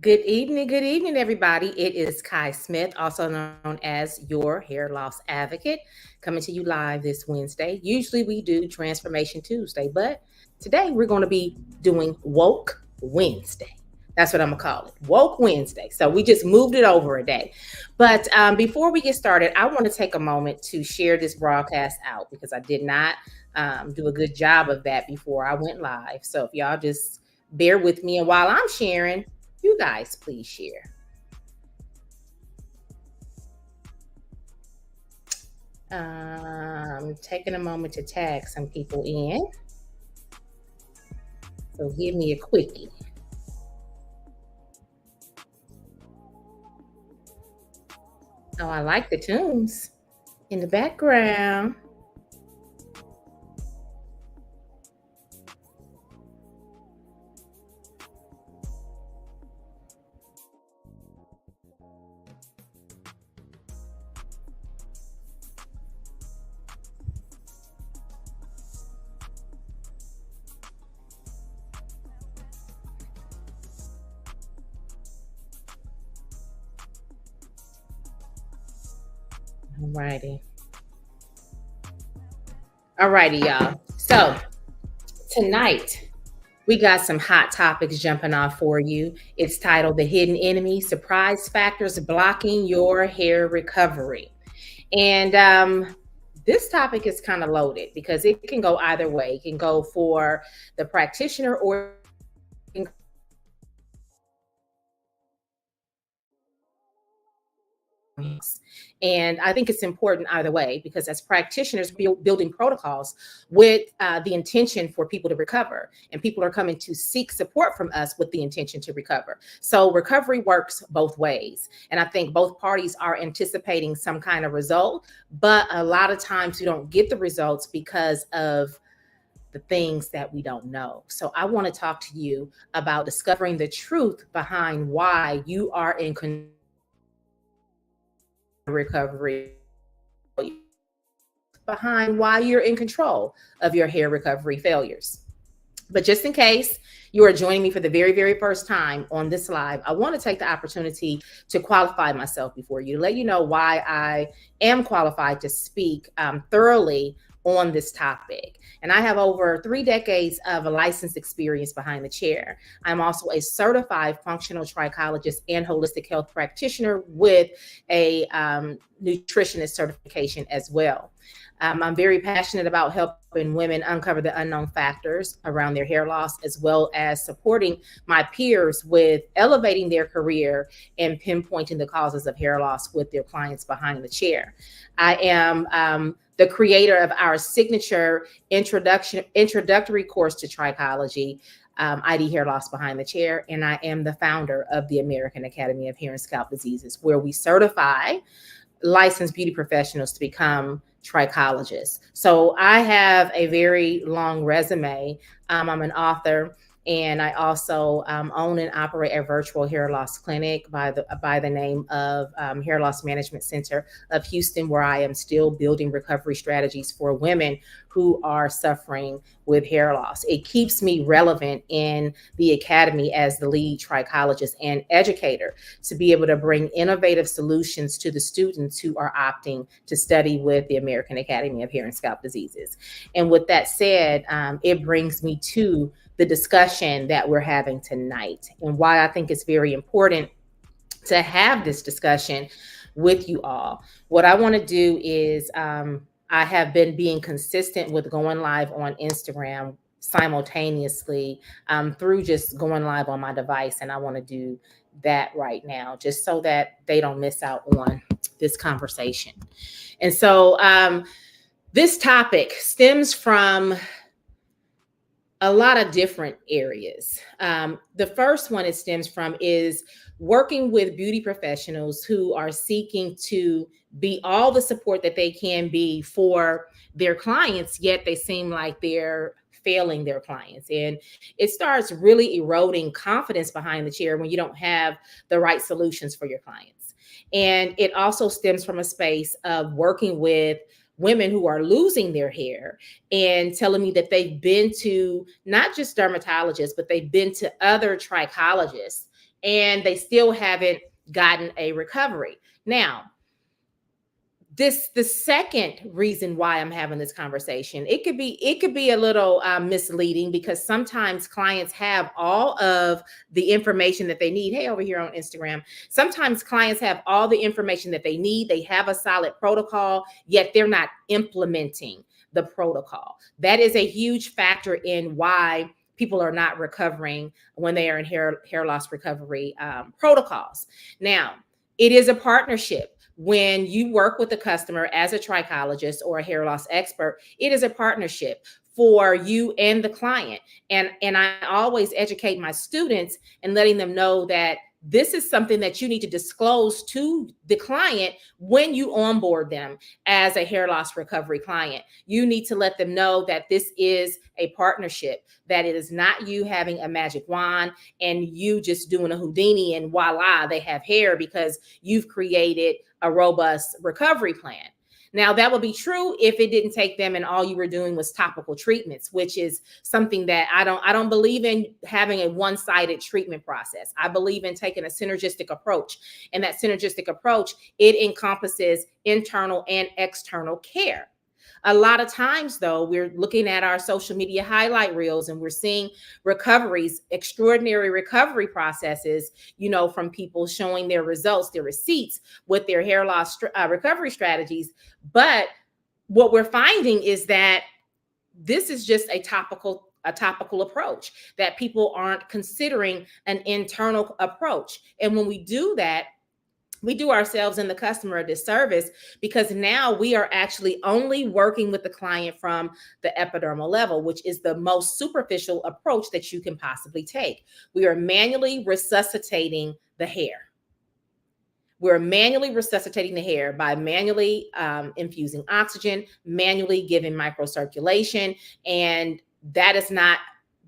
Good evening, everybody. It is Kai Smith, also known as your hair loss advocate, coming to you live this Wednesday. Usually we do Transformation Tuesday, but today we're going to be doing Woke Wednesday. That's what I'm going to call it, Woke Wednesday. So we just moved it over a day. But before we get started, I want to take a moment to share this broadcast out because I did not do a good job of that before I went live. So if y'all just bear with me, and while I'm sharing, you guys please share. Taking a moment to tag some people in. So give me a quickie. Oh, I like the tunes in the background. All righty. All righty, y'all. So tonight, we got some hot topics jumping off for you. It's titled The Hidden Enemy Surprise Factors Blocking Your Hair Recovery. And this topic is kind of loaded because it can go either way. It can go for the practitioner or and I think it's important either way because as practitioners, building protocols with the intention for people to recover, and people are coming to seek support from us with the intention to recover. So recovery works both ways. And I think both parties are anticipating some kind of result, but a lot of times we don't get the results because of the things that we don't know. So I want to talk to you about discovering the truth behind why you are in recovery, behind why you're in control of your hair recovery failures. But just in case you are joining me for the very, very first time on this live, I want to take the opportunity to qualify myself before you, to let you know why I am qualified to speak thoroughly on this topic. And I have over 3 decades of a licensed experience behind the chair. I'm also a certified functional trichologist and holistic health practitioner with a nutritionist certification as well. I'm very passionate about helping women uncover the unknown factors around their hair loss, as well as supporting my peers with elevating their career and pinpointing the causes of hair loss with their clients behind the chair. I am the creator of our signature introductory course to trichology, ID Hair Loss Behind the Chair, and I am the founder of the American Academy of Hair and Scalp Diseases, where we certify licensed beauty professionals to become trichologists. So I have a very long resume. I'm an author, and I also own and operate a virtual hair loss clinic by the name of Hair Loss Management Center of Houston, where I am still building recovery strategies for women who are suffering with hair loss. It keeps me relevant in the academy as the lead trichologist and educator to be able to bring innovative solutions to the students who are opting to study with the American Academy of Hair and Scalp Diseases. And with that said, it brings me to the discussion that we're having tonight, and why I think it's very important to have this discussion with you all. What I want to do is I have been being consistent with going live on Instagram simultaneously through just going live on my device. And I want to do that right now, just so that they don't miss out on this conversation. And so this topic stems from a lot of different areas. The first one it stems from is working with beauty professionals who are seeking to be all the support that they can be for their clients, yet they seem like they're failing their clients. And it starts really eroding confidence behind the chair when you don't have the right solutions for your clients. And it also stems from a space of working with women who are losing their hair and telling me that they've been to not just dermatologists, but they've been to other trichologists and they still haven't gotten a recovery. Now, the second reason why I'm having this conversation, it could be a little misleading, because sometimes clients have all of the information that they need. Hey, over here on Instagram, sometimes clients have all the information that they need. They have a solid protocol, yet they're not implementing the protocol. That is a huge factor in why people are not recovering when they are in hair loss recovery protocols. Now, it is a partnership. When you work with a customer as a trichologist or a hair loss expert, it is a partnership for you and the client. And I always educate my students and letting them know that this is something that you need to disclose to the client when you onboard them as a hair loss recovery client. You need to let them know that this is a partnership, that it is not you having a magic wand and you just doing a Houdini and voila, they have hair because you've created a robust recovery plan. Now, that would be true if it didn't take them and all you were doing was topical treatments, which is something that I don't believe in, having a one-sided treatment process. I believe in taking a synergistic approach. And that synergistic approach, it encompasses internal and external care. A lot of times, though, we're looking at our social media highlight reels and we're seeing recoveries, extraordinary recovery processes, from people showing their results, their receipts with their hair loss recovery strategies. But what we're finding is that this is just a topical approach, that people aren't considering an internal approach. And when we do that, we do ourselves and the customer a disservice, because now we are actually only working with the client from the epidermal level, which is the most superficial approach that you can possibly take. We are manually resuscitating the hair. We're manually resuscitating the hair by manually infusing oxygen, manually giving microcirculation, and that is not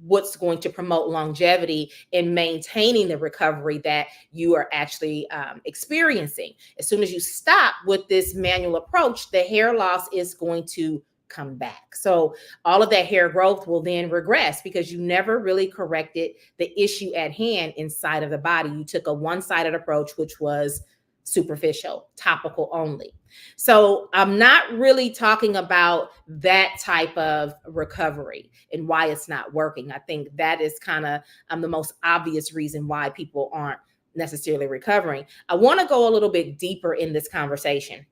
what's going to promote longevity and maintaining the recovery that you are actually experiencing. As soon as you stop with this manual approach, the hair loss is going to come back. So all of that hair growth will then regress because you never really corrected the issue at hand inside of the body. You took a one-sided approach, which was superficial, topical only. So I'm not really talking about that type of recovery and why it's not working. I think that is kind of the most obvious reason why people aren't necessarily recovering. I want to go a little bit deeper in this conversation.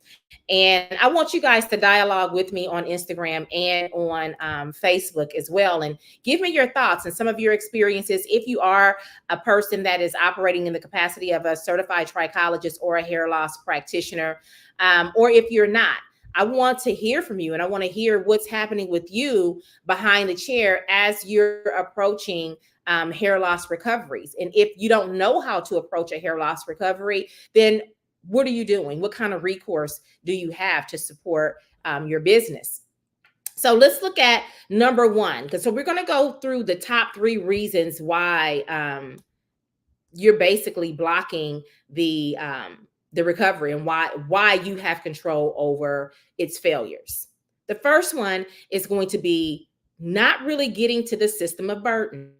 And I want you guys to dialogue with me on Instagram and on Facebook as well. And give me your thoughts and some of your experiences. If you are a person that is operating in the capacity of a certified trichologist or a hair loss practitioner, or if you're not, I want to hear from you, and I want to hear what's happening with you behind the chair as you're approaching hair loss recoveries. And if you don't know how to approach a hair loss recovery, then what are you doing? What kind of recourse do you have to support your business? So let's look at number one. So we're going to go through the top 3 reasons why you're basically blocking the recovery and why you have control over its failures. The first one is going to be not really getting to the system of burden.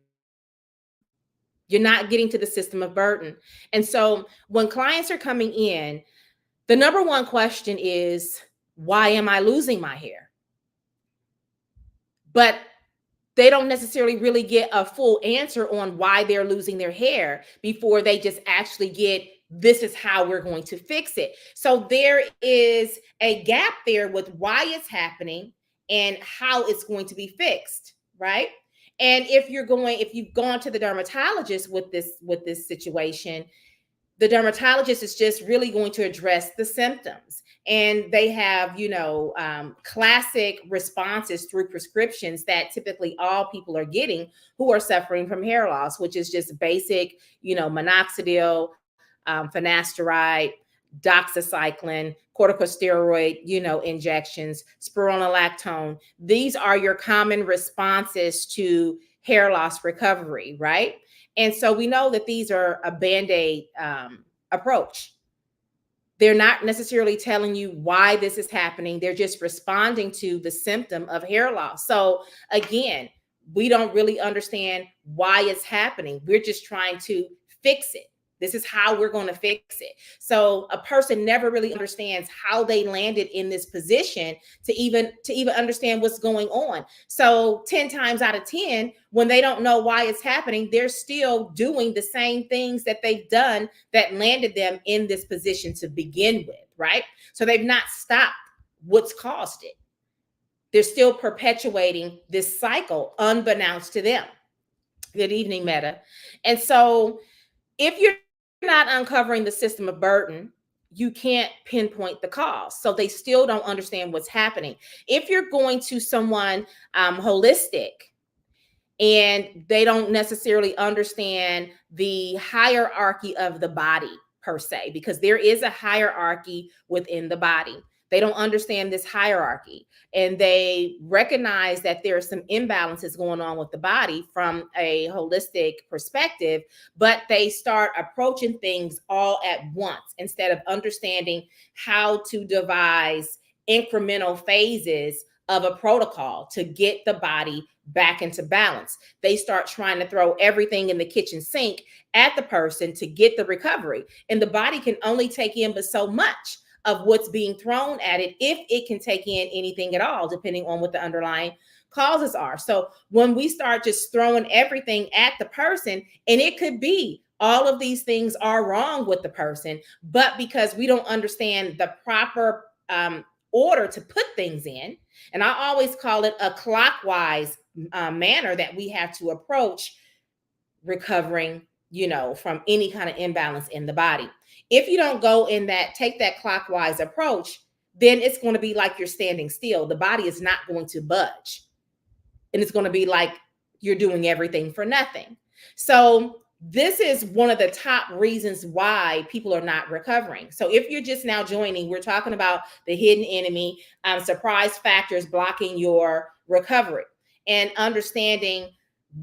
You're not getting to the system of burden. And so when clients are coming in, the number one question is, why am I losing my hair? But they don't necessarily really get a full answer on why they're losing their hair before they just actually get, this is how we're going to fix it. So there is a gap there with why it's happening and how it's going to be fixed, right? And if you've gone to the dermatologist with this situation, the dermatologist is just really going to address the symptoms. And they have, classic responses through prescriptions that typically all people are getting who are suffering from hair loss, which is just basic, minoxidil, finasteride, doxycycline, corticosteroid, injections, spironolactone. These are your common responses to hair loss recovery, right? And so we know that these are a Band-Aid approach. They're not necessarily telling you why this is happening. They're just responding to the symptom of hair loss. So again, we don't really understand why it's happening. We're just trying to fix it. This is how we're going to fix it. So a person never really understands how they landed in this position to even understand what's going on. So 10 times out of 10, when they don't know why it's happening, they're still doing the same things that they've done that landed them in this position to begin with, right? So they've not stopped what's caused it. They're still perpetuating this cycle unbeknownst to them. Good evening, Meta. And so if you're not uncovering the system of burden, you can't pinpoint the cause. So they still don't understand what's happening. If you're going to someone holistic and they don't necessarily understand the hierarchy of the body per se, because there is a hierarchy within the body. They don't understand this hierarchy, and they recognize that there are some imbalances going on with the body from a holistic perspective, but they start approaching things all at once instead of understanding how to devise incremental phases of a protocol to get the body back into balance. They start trying to throw everything in the kitchen sink at the person to get the recovery, and the body can only take in but so much of what's being thrown at it, if it can take in anything at all, depending on what the underlying causes are. So when we start just throwing everything at the person, and it could be all of these things are wrong with the person, but because we don't understand the proper order to put things in, and I always call it a clockwise manner that we have to approach recovering, from any kind of imbalance in the body. If you don't go in that, take that clockwise approach, then it's going to be like you're standing still. The body is not going to budge. And it's going to be like you're doing everything for nothing. So this is one of the top reasons why people are not recovering. So if you're just now joining, we're talking about the hidden enemy, surprise factors blocking your recovery, and understanding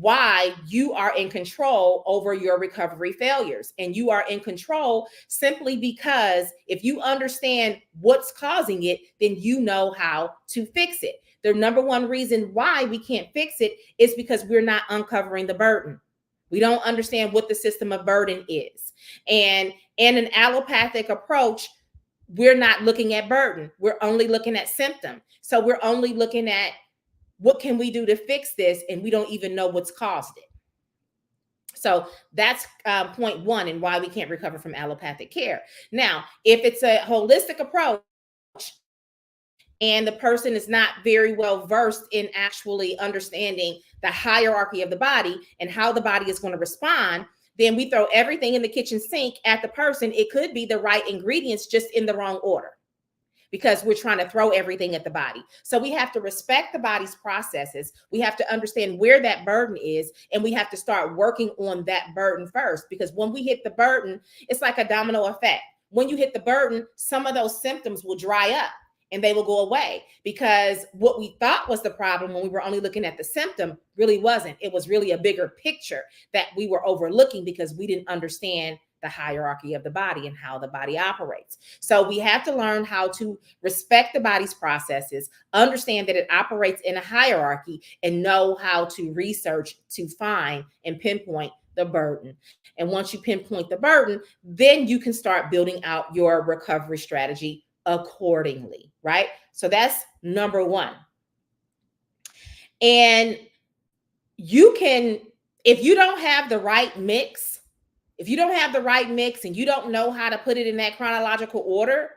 why you are in control over your recovery failures. And you are in control simply because if you understand what's causing it, then you know how to fix it. The number one reason why we can't fix it is because we're not uncovering the burden. We don't understand what the system of burden is. And in an allopathic approach, we're not looking at burden. We're only looking at symptom. So we're only looking at what can we do to fix this, and we don't even know what's caused it. So that's point one, and why we can't recover from allopathic care. Now, if it's a holistic approach and the person is not very well versed in actually understanding the hierarchy of the body and how the body is going to respond, then we throw everything in the kitchen sink at the person. It could be the right ingredients, just in the wrong order, because we're trying to throw everything at the body. So we have to respect the body's processes. We have to understand where that burden is, and we have to start working on that burden first, because when we hit the burden, it's like a domino effect. When you hit the burden, some of those symptoms will dry up and they will go away, because what we thought was the problem when we were only looking at the symptom really wasn't. It was really a bigger picture that we were overlooking because we didn't understand the hierarchy of the body and how the body operates. So we have to learn how to respect the body's processes, understand that it operates in a hierarchy, and know how to research to find and pinpoint the burden. And once you pinpoint the burden, then you can start building out your recovery strategy accordingly, right? So that's number one. And you can, if you don't have the right mix, and you don't know how to put it in that chronological order,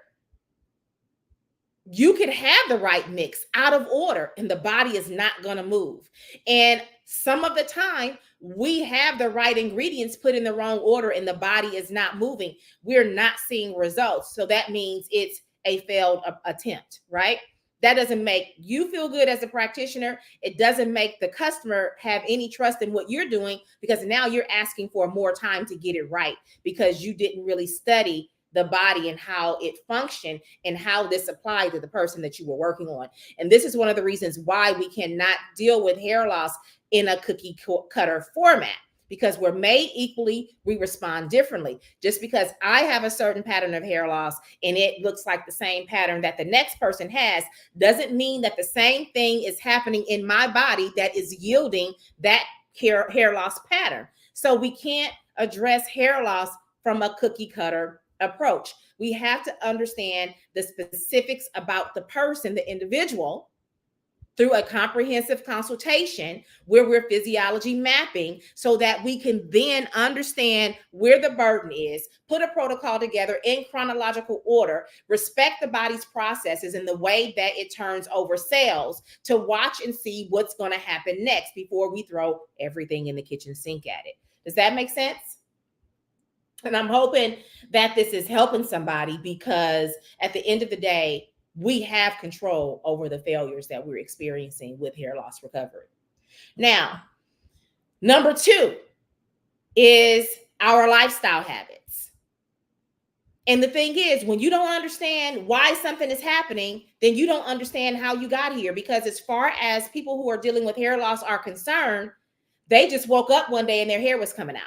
you could have the right mix out of order and the body is not going to move. And some of the time we have the right ingredients put in the wrong order and the body is not moving. We're not seeing results. So that means it's a failed attempt, right? That doesn't make you feel good as a practitioner. It doesn't make the customer have any trust in what you're doing, because now you're asking for more time to get it right because you didn't really study the body and how it functioned and how this applied to the person that you were working on. And this is one of the reasons why we cannot deal with hair loss in a cookie cutter format, because we're made equally, we respond differently. Just because I have a certain pattern of hair loss and it looks like the same pattern that the next person has, doesn't mean that the same thing is happening in my body that is yielding that hair loss pattern. So we can't address hair loss from a cookie cutter approach. We have to understand the specifics about the person, the individual, through a comprehensive consultation where we're physiology mapping so that we can then understand where the burden is, put a protocol together in chronological order, respect the body's processes and the way that it turns over cells to watch and see what's going to happen next before we throw everything in the kitchen sink at it. Does that make sense? And I'm hoping that this is helping somebody, because at the end of the day, we have control over the failures that we're experiencing with hair loss recovery. Now, number 2 is our lifestyle habits. And the thing is, when you don't understand why something is happening, then you don't understand how you got here. Because as far as people who are dealing with hair loss are concerned, they just woke up one day and their hair was coming out.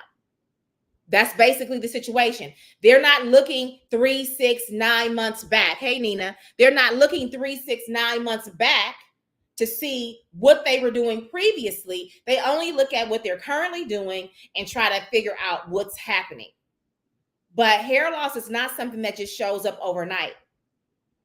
That's basically the situation. They're not looking 3, 6, 9 months back. Hey, Nina, they're not looking 3, 6, 9 months back to see what they were doing previously. They only look at what they're currently doing and try to figure out what's happening. But hair loss is not something that just shows up overnight.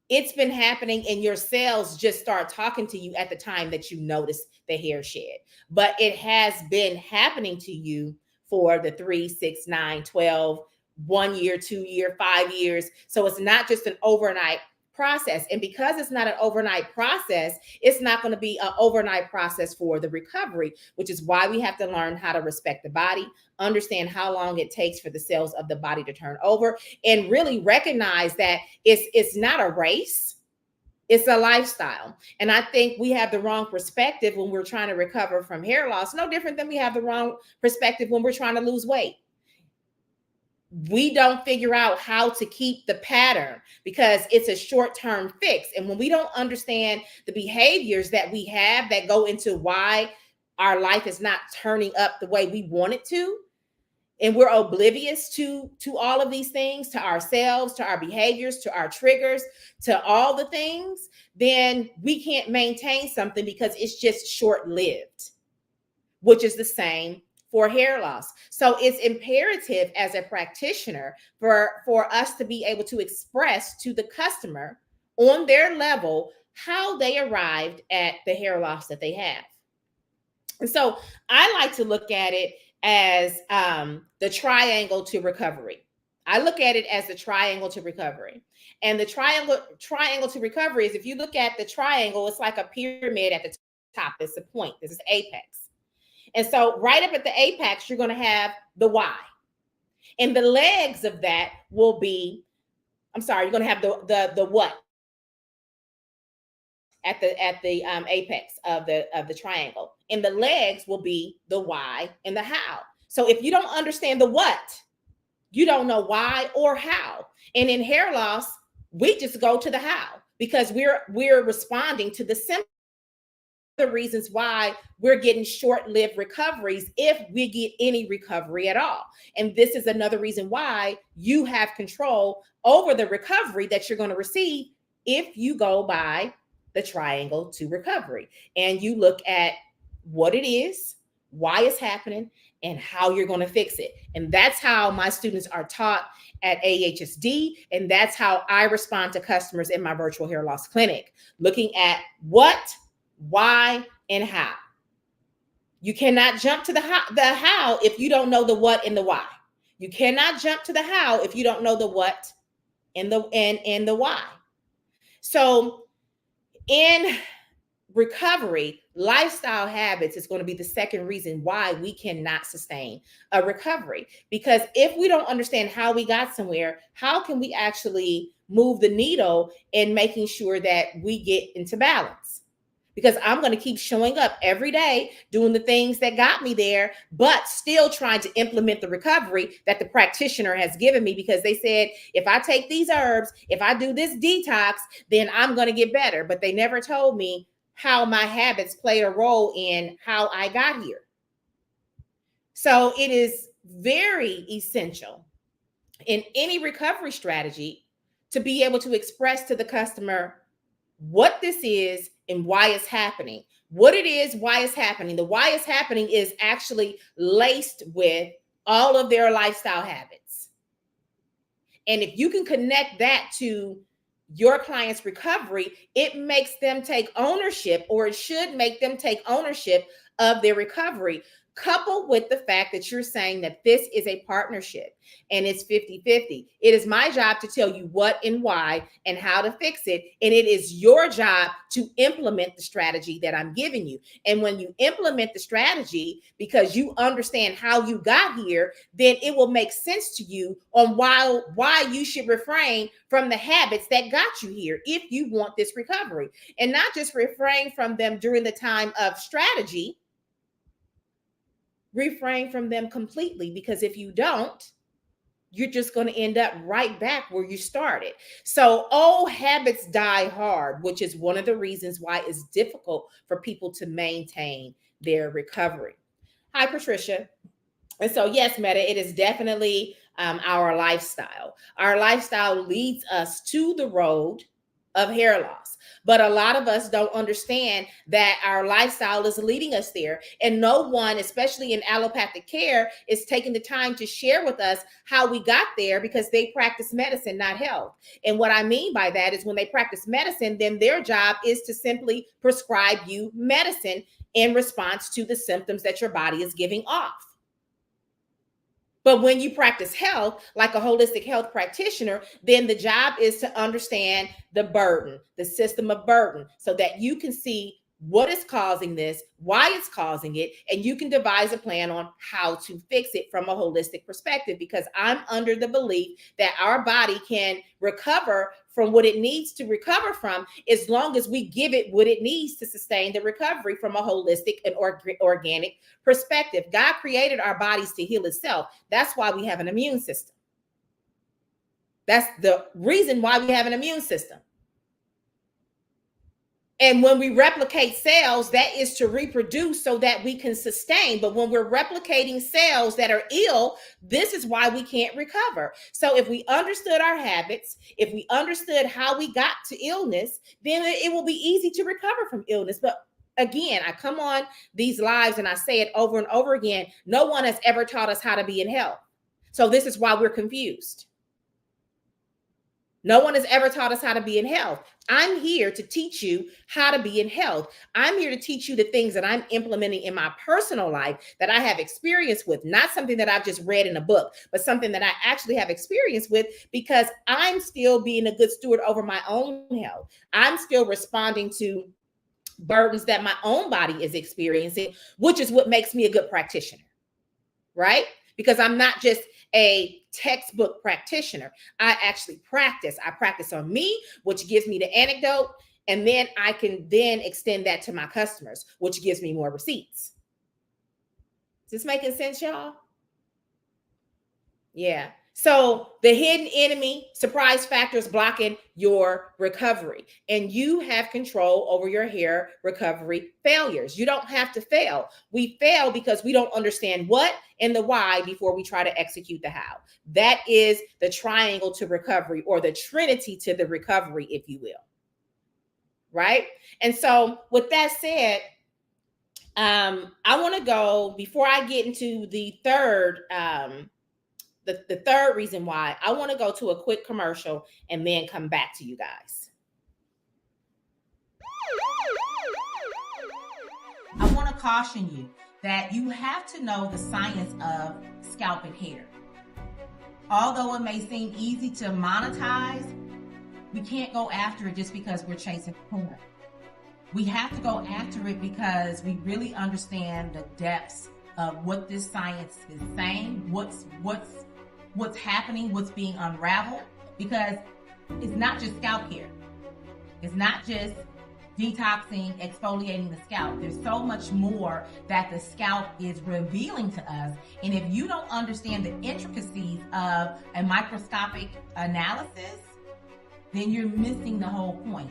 It's been happening, and your cells just start talking to you at the time that you notice the hair shed. But it has been happening to you for the 3, 6, 9, 12, 1 year, 2 year, 5 years. So it's not just an overnight process. And because it's not an overnight process, it's not going to be an overnight process for the recovery, which is why we have to learn how to respect the body, understand how long it takes for the cells of the body to turn over, and really recognize that it's not a race. It's a lifestyle. And I think we have the wrong perspective when we're trying to recover from hair loss, no different than we have the wrong perspective when we're trying to lose weight. We don't figure out how to keep the pattern because it's a short-term fix. And when we don't understand the behaviors that we have that go into why our life is not turning up the way we want it to, and we're oblivious to all of these things, to ourselves, to our behaviors, to our triggers, to all the things, then we can't maintain something because it's just short-lived, which is the same for hair loss. So it's imperative as a practitioner for us to be able to express to the customer on their level how they arrived at the hair loss that they have. And so I like to look at it as the triangle to recovery. I look at it as the triangle to recovery. And the triangle to recovery is, if you look at the triangle, it's like a pyramid at the top. It's a point. This is apex. And so right up at the apex, you're going to have the why. And the legs of that will be, you're going to have the what at the apex of the triangle, and the legs will be the why and the how. So if you don't understand the what, you don't know why or how. And in hair loss, we just go to the how because we're responding to the symptoms. The reasons why we're getting short-lived recoveries, if we get any recovery at all. And this is another reason why you have control over the recovery that you're going to receive if you go by the triangle to recovery and you look at what it is, why it's happening, and how you're going to fix it. And that's how my students are taught at AHSD, and that's how I respond to customers in my virtual hair loss clinic, looking at what, why, and how. You cannot jump to the how if you don't know the what and the why. You cannot jump to the how if you don't know the what and the why. So in recovery, lifestyle habits is going to be the second reason why we cannot sustain a recovery. Because if we don't understand how we got somewhere, how can we actually move the needle in making sure that we get into balance? Because I'm going to keep showing up every day, doing the things that got me there, but still trying to implement the recovery that the practitioner has given me, because they said, if I take these herbs, if I do this detox, then I'm going to get better. But they never told me how my habits play a role in how I got here. So it is very essential in any recovery strategy to be able to express to the customer what this is and why it's happening. what it is, why it's happening. The why it's happening is actually laced with all of their lifestyle habits. And if you can connect that to your client's recovery, it makes them take ownership, or it should make them take ownership of their recovery, coupled with the fact that you're saying that this is a partnership and it's 50-50. It is my job to tell you what and why and how to fix it. And it is your job to implement the strategy that I'm giving you. And when you implement the strategy, because you understand how you got here, then it will make sense to you on why you should refrain from the habits that got you here if you want this recovery. And not just refrain from them during the time of strategy, refrain from them completely, because if you don't, you're just going to end up right back where you started. So old habits die hard, which is one of the reasons why it's difficult for people to maintain their recovery. Hi, Patricia. And so, yes, Meta, it is definitely our lifestyle. Our lifestyle leads us to the road of hair loss. But a lot of us don't understand that our lifestyle is leading us there. And no one, especially in allopathic care, is taking the time to share with us how we got there, because they practice medicine, not health. And what I mean by that is when they practice medicine, then their job is to simply prescribe you medicine in response to the symptoms that your body is giving off. But when you practice health, like a holistic health practitioner, then the job is to understand the burden, the system of burden, so that you can see what is causing this, why it's causing it, and you can devise a plan on how to fix it from a holistic perspective. Because I'm under the belief that our body can recover from what it needs to recover from, as long as we give it what it needs to sustain the recovery from a holistic and organic perspective. God created our bodies to heal itself. That's why we have an immune system. That's the reason why we have an immune system. And when we replicate cells, that is to reproduce so that we can sustain. But when we're replicating cells that are ill, this is why we can't recover. So if we understood our habits, if we understood how we got to illness, then it will be easy to recover from illness. But again, I come on these lives and I say it over and over again. No one has ever taught us how to be in health. So this is why we're confused. No one has ever taught us how to be in health. I'm here to teach you how to be in health. I'm here to teach you the things that I'm implementing in my personal life that I have experience with, not something that I've just read in a book, but something that I actually have experience with, because I'm still being a good steward over my own health. I'm still responding to burdens that my own body is experiencing, which is what makes me a good practitioner, right? Because I'm not just a textbook practitioner. I actually practice. I practice on me, which gives me the anecdote. And then I can then extend that to my customers, which gives me more receipts. Is this making sense, y'all? Yeah. So the hidden enemy, surprise factors blocking your recovery, and you have control over your hair recovery failures. You don't have to fail. We fail because we don't understand what and the why before we try to execute the how. That is the triangle to recovery, or the trinity to the recovery, if you will. Right? And so with that said, I want to go, before I get into the third, the third reason why, I want to go to a quick commercial and then come back to you guys. I want to caution you that you have to know the science of scalp and hair. Although it may seem easy to monetize, we can't go after it just because we're chasing porn. We have to go after it because we really understand the depths of what this science is saying, what's happening, what's being unraveled, because it's not just scalp care. It's not just detoxing, exfoliating the scalp. There's so much more that the scalp is revealing to us. And if you don't understand the intricacies of a microscopic analysis, then you're missing the whole point.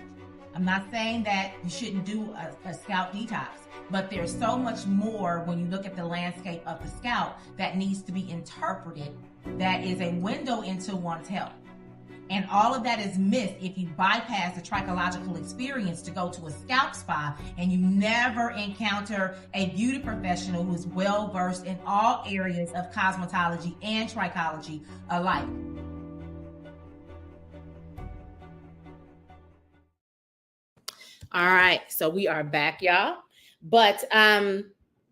I'm not saying that you shouldn't do a scalp detox, but there's so much more when you look at the landscape of the scalp that needs to be interpreted, that is a window into one's health. And all of that is missed if you bypass the trichological experience to go to a scalp spa and you never encounter a beauty professional who's well versed in all areas of cosmetology and trichology alike. All right, so we are back, y'all. But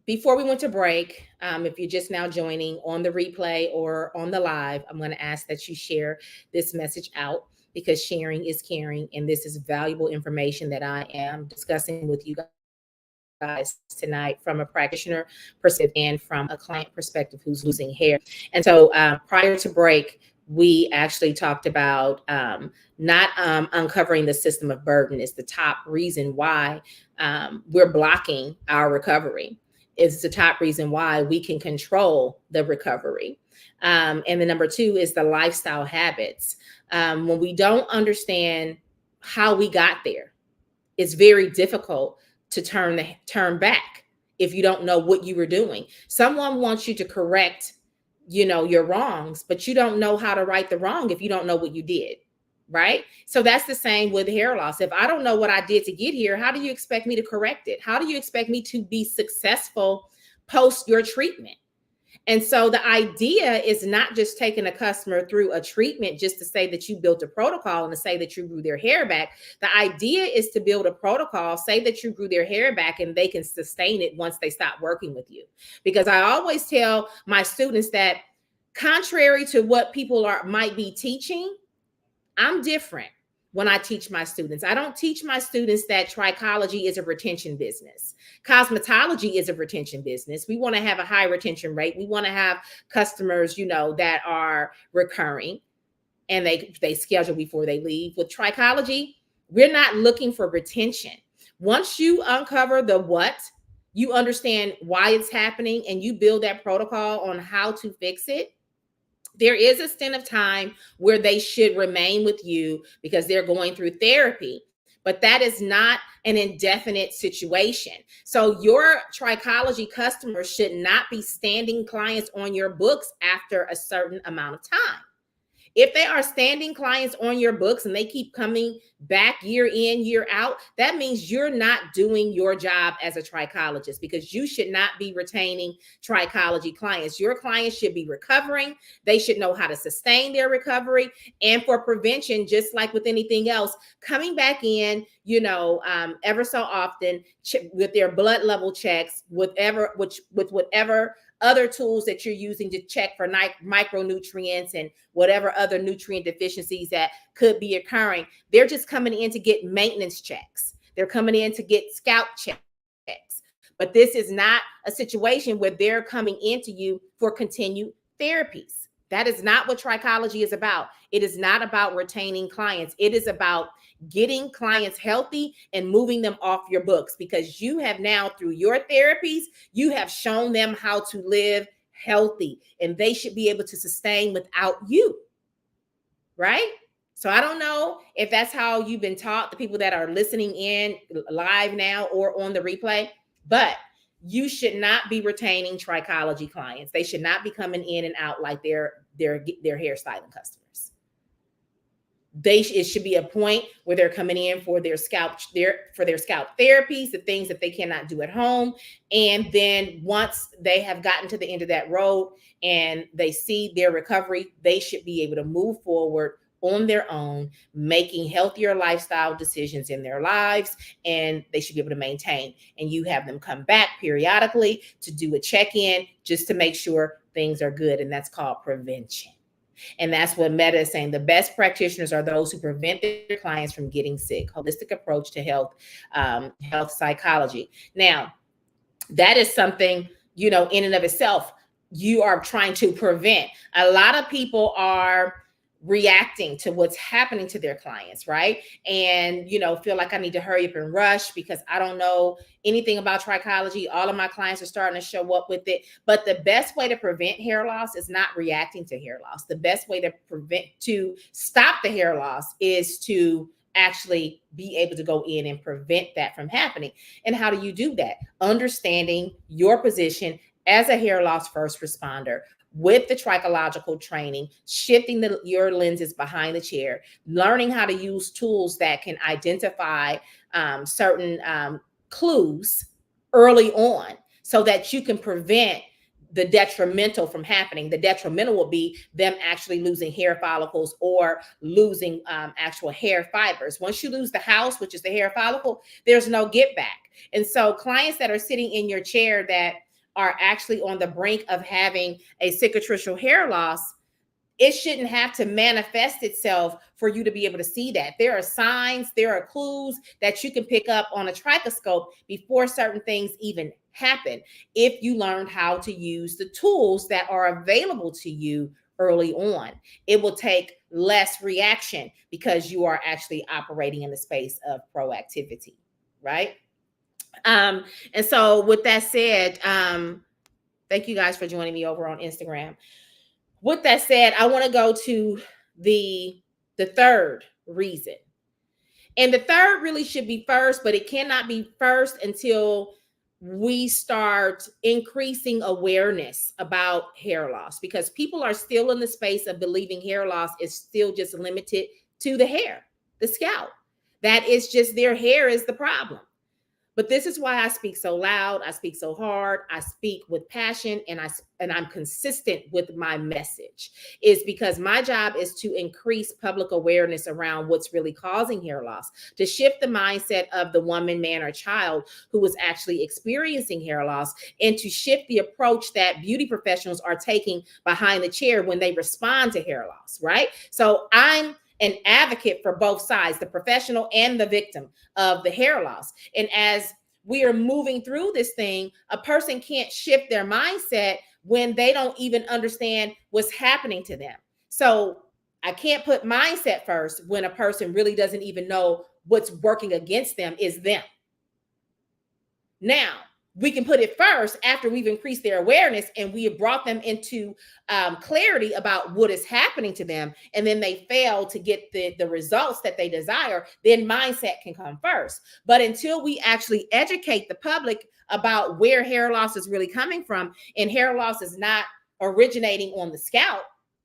before we went to break, if you're just now joining on the replay or on the live, I'm going to ask that you share this message out, because sharing is caring, and this is valuable information that I am discussing with you guys tonight from a practitioner perspective and from a client perspective who's losing hair. And so prior to break, we actually talked about not uncovering the system of burden is the top reason why we're blocking our recovery. It's the top reason why we can control the recovery. And the number two is the lifestyle habits. When we don't understand how we got there, it's very difficult to turn back if you don't know what you were doing. Someone wants you to correct, your wrongs, but you don't know how to right the wrong if you don't know what you did, right? So that's the same with hair loss. If I don't know what I did to get here, how do you expect me to correct it? How do you expect me to be successful post your treatment? And so the idea is not just taking a customer through a treatment just to say that you built a protocol and to say that you grew their hair back. The idea is to build a protocol, say that you grew their hair back, and they can sustain it once they stop working with you. Because I always tell my students that contrary to what people might be teaching, I'm different when I teach my students. I don't teach my students that trichology is a retention business. Cosmetology is a retention business. We want to have a high retention rate. We want to have customers, that are recurring and they schedule before they leave. With trichology, we're not looking for retention. Once you uncover the what, you understand why it's happening, and you build that protocol on how to fix it. There is a stint of time where they should remain with you because they're going through therapy, but that is not an indefinite situation. So your trichology customers should not be standing clients on your books after a certain amount of time. If they are standing clients on your books and they keep coming back year in, year out, that means you're not doing your job as a trichologist, because you should not be retaining trichology clients. Your clients should be recovering. They should know how to sustain their recovery. And for prevention, just like with anything else, coming back in, ever so often with their blood level checks, with whatever other tools that you're using to check for micronutrients and whatever other nutrient deficiencies that could be occurring. They're just coming in to get maintenance checks. They're coming in to get scalp checks. But this is not a situation where they're coming into you for continued therapies. That is not what trichology is about. It is not about retaining clients. It is about getting clients healthy and moving them off your books, because you have now, through your therapies, you have shown them how to live healthy, and they should be able to sustain without you, right? So I don't know if that's how you've been taught, the people that are listening in live now or on the replay, but you should not be retaining trichology clients. They should not be coming in and out like their hairstyling customers. It should be a point where they're coming in for their scalp therapies, the things that they cannot do at home. And then once they have gotten to the end of that road and they see their recovery, they should be able to move forward on their own, making healthier lifestyle decisions in their lives, and they should be able to maintain. And you have them come back periodically to do a check-in just to make sure things are good. And that's called prevention. And that's what Meta is saying. The best practitioners are those who prevent their clients from getting sick. Holistic approach to health psychology. Now, that is something, in and of itself, you are trying to prevent. A lot of people are reacting to what's happening to their clients, right? And, feel like I need to hurry up and rush because I don't know anything about trichology. All of my clients are starting to show up with it. But the best way to prevent hair loss is not reacting to hair loss. The best way to stop the hair loss is to actually be able to go in and prevent that from happening. And how do you do that? Understanding your position as a hair loss first responder. with the trichological training, shifting your lenses behind the chair, learning how to use tools that can identify certain clues early on so that you can prevent the detrimental from happening. The detrimental will be them actually losing hair follicles or losing actual hair fibers. Once you lose the house, which is the hair follicle, there's no get back. And so clients that are sitting in your chair that are actually on the brink of having a cicatricial hair loss, it shouldn't have to manifest itself for you to be able to see that. There are signs, there are clues that you can pick up on a trichoscope before certain things even happen, if you learned how to use the tools that are available to you early on. It will take less reaction because you are actually operating in the space of proactivity, right? And so with that said, thank you guys for joining me over on Instagram. With that said, I want to go to the third reason. And the third really should be first, but it cannot be first until we start increasing awareness about hair loss, because people are still in the space of believing hair loss is still just limited to the hair, the scalp. That is just their hair is the problem. But this is why I speak so loud, I speak so hard, I speak with passion, and I'm consistent with my message, is because my job is to increase public awareness around what's really causing hair loss, to shift the mindset of the woman, man, or child who is actually experiencing hair loss, and to shift the approach that beauty professionals are taking behind the chair when they respond to hair loss, right? So I'm an advocate for both sides, the professional and the victim of the hair loss. And as we are moving through this thing, a person can't shift their mindset when they don't even understand what's happening to them. So I can't put mindset first when a person really doesn't even know what's working against them is them. Now, we can put it first after we've increased their awareness and we have brought them into clarity about what is happening to them, and then they fail to get the results that they desire, then mindset can come first. But until we actually educate the public about where hair loss is really coming from, and hair loss is not originating on the scalp,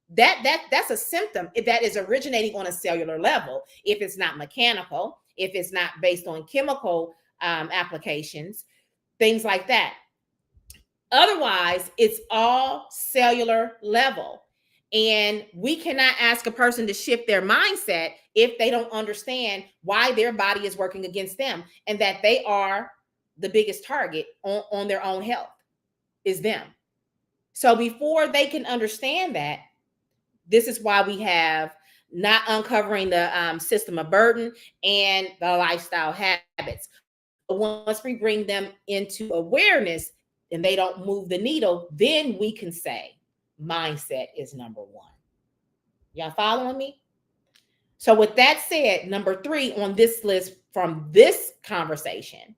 that's a symptom that is originating on a cellular level. If it's not mechanical, if it's not based on chemical applications, things like that. Otherwise, it's all cellular level. And we cannot ask a person to shift their mindset if they don't understand why their body is working against them and that they are the biggest target on their own health is them. So before they can understand that, this is why we have not uncovering the system of burden and the lifestyle habits. Once we bring them into awareness and they don't move the needle, then we can say mindset is number one. Y'all following me? So with that said, number 3 on this list from this conversation,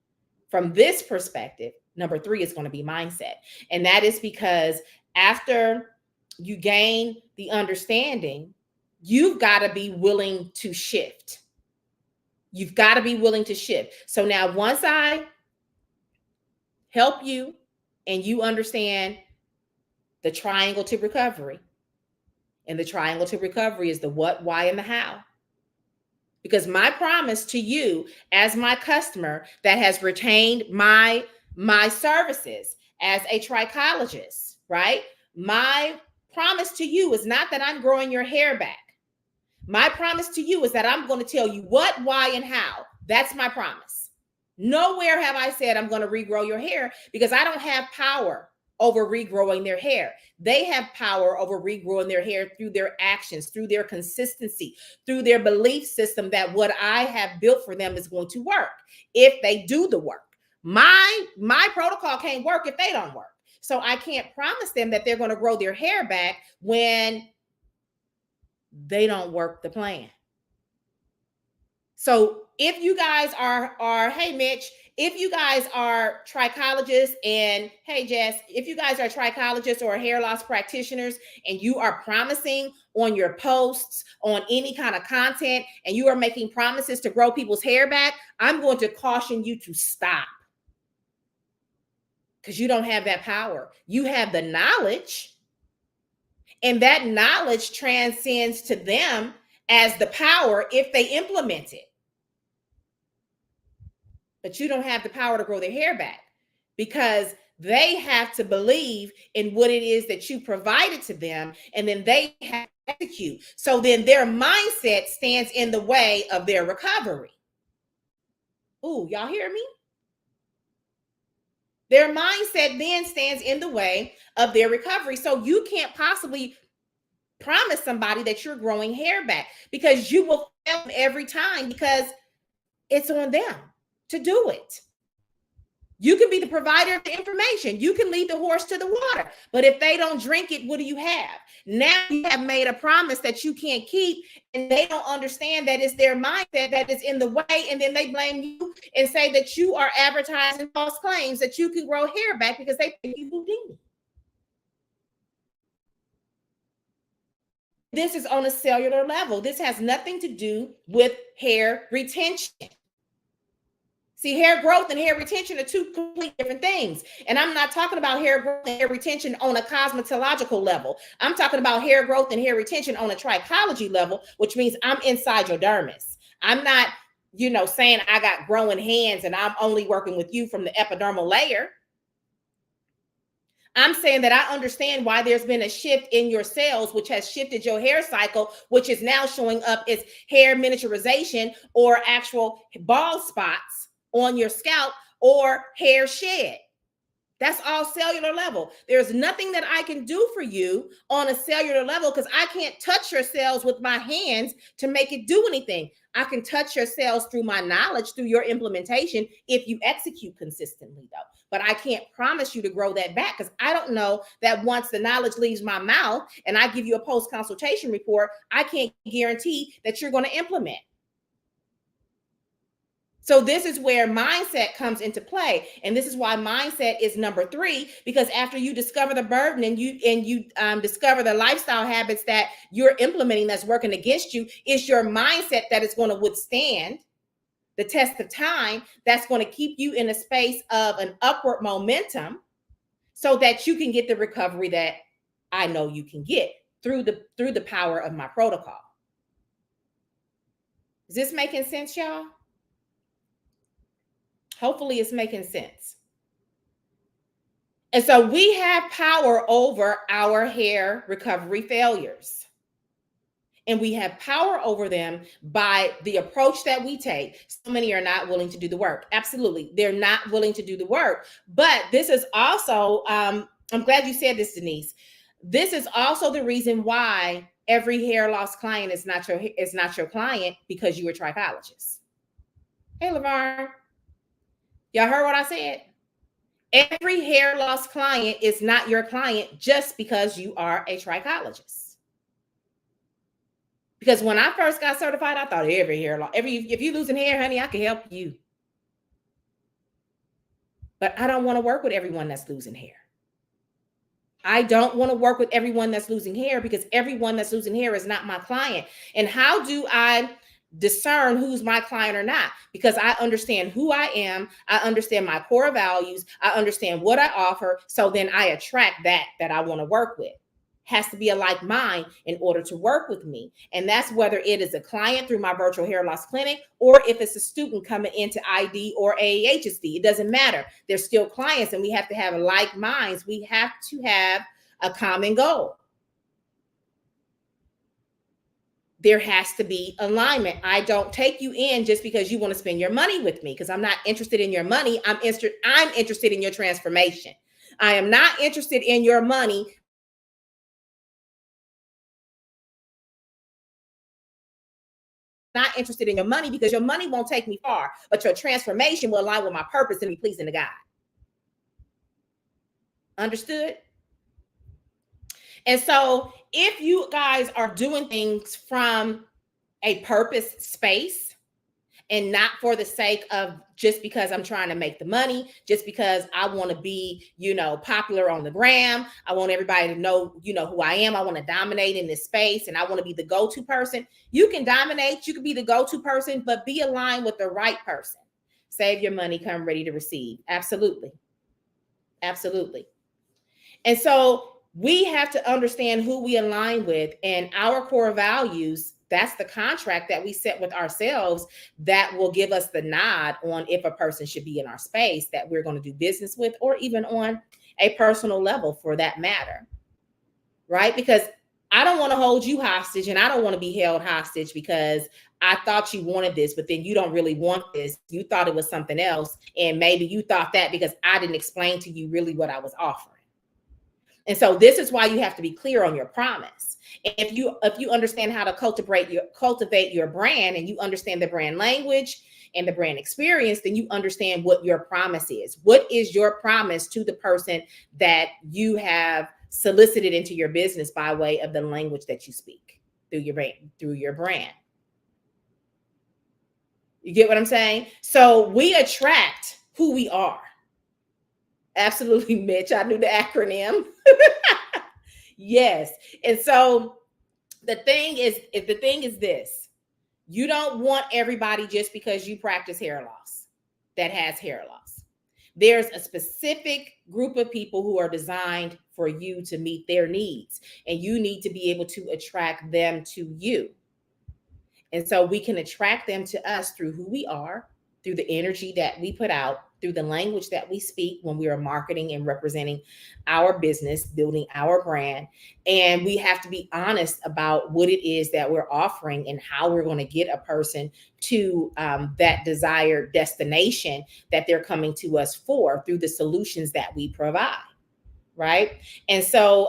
from this perspective, number 3 is going to be mindset. And that is because after you gain the understanding, you've got to be willing to shift. You've got to be willing to shift. So now once I help you and you understand the triangle to recovery, and the triangle to recovery is the what, why, and the how. Because my promise to you as my customer that has retained my services as a trichologist, right? My promise to you is not that I'm growing your hair back. My promise to you is that I'm going to tell you what, why, and how. That's my promise. Nowhere have I said I'm going to regrow your hair, because I don't have power over regrowing their hair. They have power over regrowing their hair through their actions, through their consistency, through their belief system that what I have built for them is going to work if they do the work. My protocol can't work if they don't work. So I can't promise them that they're going to grow their hair back when they don't work the plan. So if you guys are, hey, Mitch, if you guys are trichologists, and hey, Jess, if you guys are trichologists or hair loss practitioners and you are promising on your posts, on any kind of content, and you are making promises to grow people's hair back, I'm going to caution you to stop, because you don't have that power. You have the knowledge, And that knowledge transcends to them as the power if they implement it. But you don't have the power to grow their hair back because they have to believe in what it is that you provided to them, and then they have to execute. So then their mindset stands in the way of their recovery. Ooh, y'all hear me? Their mindset then stands in the way of their recovery. So you can't possibly promise somebody that you're growing hair back because you will fail every time because it's on them to do it. You can be the provider of the information. You can lead the horse to the water. But if they don't drink it, what do you have? Now you have made a promise that you can't keep, and they don't understand that it's their mindset that is in the way. And then they blame you and say that you are advertising false claims that you can grow hair back because they think you Houdini. This is on a cellular level. This has nothing to do with hair retention. See, hair growth and hair retention are two completely different things. And I'm not talking about hair growth and hair retention on a cosmetological level. I'm talking about hair growth and hair retention on a trichology level, which means I'm inside your dermis. I'm not, saying I got growing hands and I'm only working with you from the epidermal layer. I'm saying that I understand why there's been a shift in your cells, which has shifted your hair cycle, which is now showing up as hair miniaturization or actual bald spots on your scalp or hair shed. That's all cellular level. There's nothing that I can do for you on a cellular level because I can't touch your cells with my hands to make it do anything. I can touch your cells through my knowledge, through your implementation, if you execute consistently, though. But I can't promise you to grow that back because I don't know that once the knowledge leaves my mouth and I give you a post-consultation report, I can't guarantee that you're going to implement. So this is where mindset comes into play. And this is why mindset is number 3, because after you discover the burden and you discover the lifestyle habits that you're implementing that's working against you, it's your mindset that is going to withstand the test of time, that's going to keep you in a space of an upward momentum so that you can get the recovery that I know you can get through the power of my protocol. Is this making sense, y'all? Hopefully it's making sense. And so we have power over our hair recovery failures. And we have power over them by the approach that we take. So many are not willing to do the work. Absolutely. They're not willing to do the work. But this is also, I'm glad you said this, Denise. This is also the reason why every hair loss client is not your client, because you were a trichologist. Hey, LeVar. Y'all heard what I said? Every hair loss client is not your client just because you are a trichologist. Because when I first got certified, I thought if you're losing hair, honey, I can help you. But I don't want to work with everyone that's losing hair. I don't want to work with everyone that's losing hair because everyone that's losing hair is not my client. And how do I discern who's my client or not? Because I understand who I am. I understand my core values. I understand what I offer. So then I attract that I want to work with. Has to be a like mind in order to work with me. And that's whether it is a client through my virtual hair loss clinic or if it's a student coming into ID or AAHSD. It doesn't matter. They're still clients, and we have to have like minds. We have to have a common goal. There has to be alignment. I don't take you in just because you want to spend your money with me, because I'm not interested in your money. I'm interested in your transformation. I am not interested in your money. Not interested in your money because your money won't take me far, but your transformation will align with my purpose and be pleasing to God. Understood? And so if you guys are doing things from a purpose space and not for the sake of just because I'm trying to make the money, just because I want to be, popular on the gram, I want everybody to know, who I am. I want to dominate in this space and I want to be the go-to person. You can dominate, you can be the go-to person, but be aligned with the right person. Save your money, come ready to receive. Absolutely. Absolutely. And so We have to understand who we align with, and our core values. That's the contract that we set with ourselves that will give us the nod on if a person should be in our space that we're going to do business with, or even on a personal level for that matter. Right? Because I don't want to hold you hostage, and I don't want to be held hostage because I thought you wanted this, but then you don't really want this. You thought it was something else. And maybe you thought that because I didn't explain to you really what I was offering. And so this is why you have to be clear on your promise. And if you understand how to cultivate your brand, and you understand the brand language and the brand experience, then you understand what your promise is. What is your promise to the person that you have solicited into your business by way of the language that you speak through your brand? You get what I'm saying? So we attract who we are. Absolutely, Mitch. I knew the acronym. Yes. And so the thing is this: you don't want everybody just because you practice hair loss that has hair loss. There's a specific group of people who are designed for you to meet their needs, and you need to be able to attract them to you. And so we can attract them to us through who we are, through the energy that we put out, through the language that we speak when we are marketing and representing our business, building our brand. And we have to be honest about what it is that we're offering and how we're going to get a person to that desired destination that they're coming to us for through the solutions that we provide. Right. And so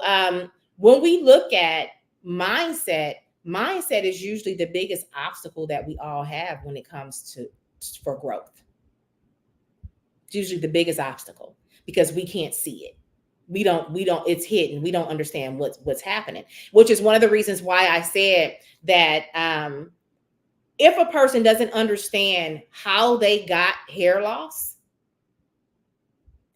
when we look at mindset is usually the biggest obstacle that we all have when it comes for growth. It's usually the biggest obstacle because we can't see it. We don't, it's hidden. We don't understand what's happening, which is one of the reasons why I said that if a person doesn't understand how they got hair loss,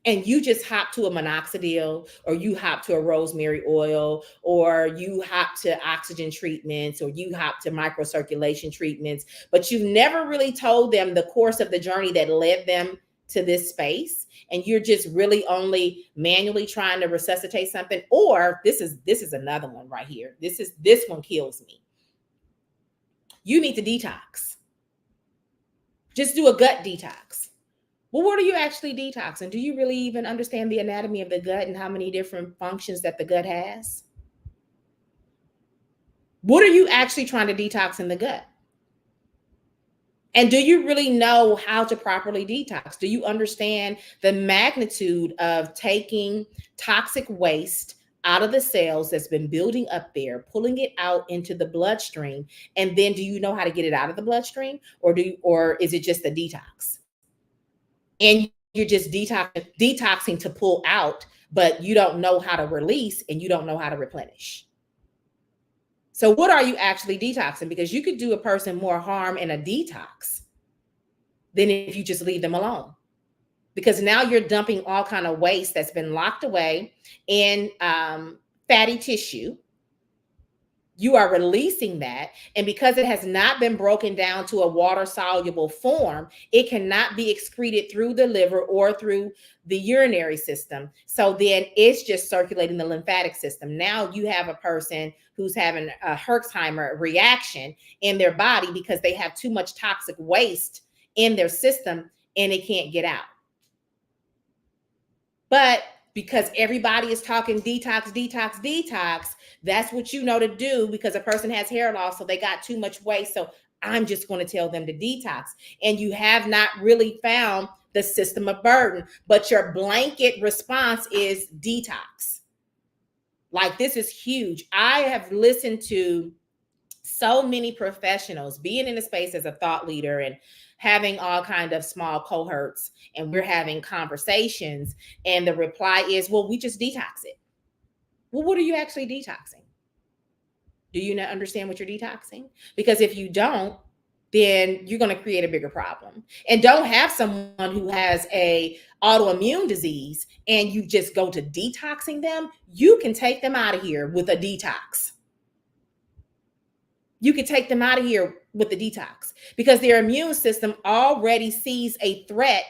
and you just hop to a minoxidil, or you hop to a rosemary oil, or you hop to oxygen treatments, or you hop to microcirculation treatments, but you've never really told them the course of the journey that led them to this space, and you're just really only manually trying to resuscitate something. Or this is another one right here. This one kills me. You need to detox. Just do a gut detox. Well, what are you actually detoxing? Do you really even understand the anatomy of the gut and how many different functions that the gut has? What are you actually trying to detox in the gut? And do you really know how to properly detox? Do you understand the magnitude of taking toxic waste out of the cells that's been building up there, pulling it out into the bloodstream? And then do you know how to get it out of the bloodstream? Or is it just a detox? And you're just detoxing to pull out, but you don't know how to release, and you don't know how to replenish. So what are you actually detoxing? Because you could do a person more harm in a detox than if you just leave them alone. Because now you're dumping all kind of waste that's been locked away in fatty tissue. You are releasing that. And because it has not been broken down to a water-soluble form, it cannot be excreted through the liver or through the urinary system. So then it's just circulating the lymphatic system. Now you have a person who's having a Herxheimer reaction in their body because they have too much toxic waste in their system and it can't get out. But because everybody is talking detox, detox, detox, that's what you know to do because a person has hair loss, so they got too much waste. So I'm just going to tell them to detox. And you have not really found the system of burden, but your blanket response is detox. Like, this is huge. I have listened to so many professionals being in a space as a thought leader and having all kind of small cohorts, and we're having conversations, and the reply is, well, we just detox it. Well, what are you actually detoxing? Do you not understand what you're detoxing? Because if you don't, then you're going to create a bigger problem. And don't have someone who has a autoimmune disease and you just go to detoxing them. You can take them out of here with a detox. You can take them out of here with the detox because their immune system already sees a threat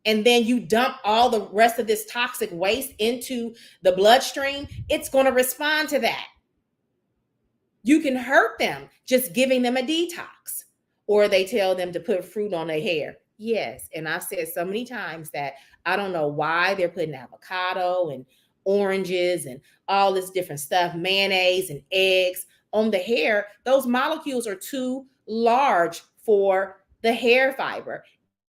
and then you dump all the rest of this toxic waste into the bloodstream, it's going to respond to that. You can hurt them just giving them a detox, or they tell them to put fruit on their hair. Yes, and I've said so many times that I don't know why they're putting avocado and oranges and all this different stuff, mayonnaise and eggs on the hair. Those molecules are too large for the hair fiber.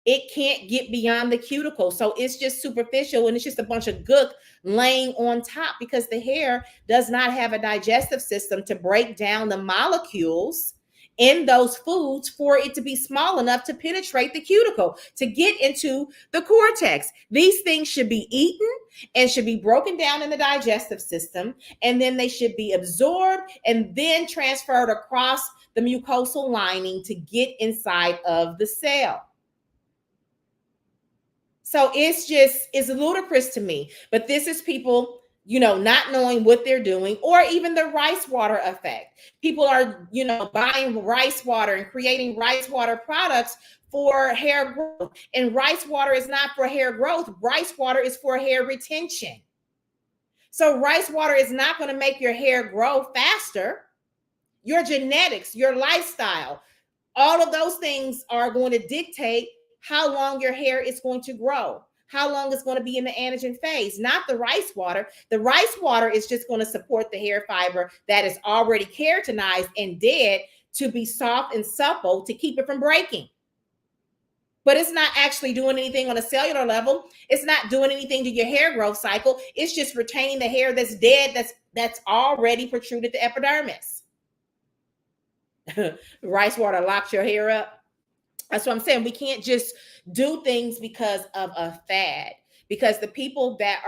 It can't get beyond the cuticle. So it's just superficial, and it's just a bunch of gook laying on top because the hair does not have a digestive system to break down the molecules in those foods for it to be small enough to penetrate the cuticle, to get into the cortex. These things should be eaten and should be broken down in the digestive system, and then they should be absorbed and then transferred across the mucosal lining to get inside of the cell. So it's ludicrous to me, but this is people, not knowing what they're doing, or even the rice water effect. People are, buying rice water and creating rice water products for hair growth. And rice water is not for hair growth. Rice water is for hair retention. So rice water is not going to make your hair grow faster. Your genetics, your lifestyle, all of those things are going to dictate how long your hair is going to grow, how long it's going to be in the anagen phase, not the rice water. The rice water is just going to support the hair fiber that is already keratinized and dead to be soft and supple to keep it from breaking. But it's not actually doing anything on a cellular level. It's not doing anything to your hair growth cycle. It's just retaining the hair that's dead, that's already protruded the epidermis. Rice water locks your hair up. That's what I'm saying. We can't just do things because of a fad, because the people that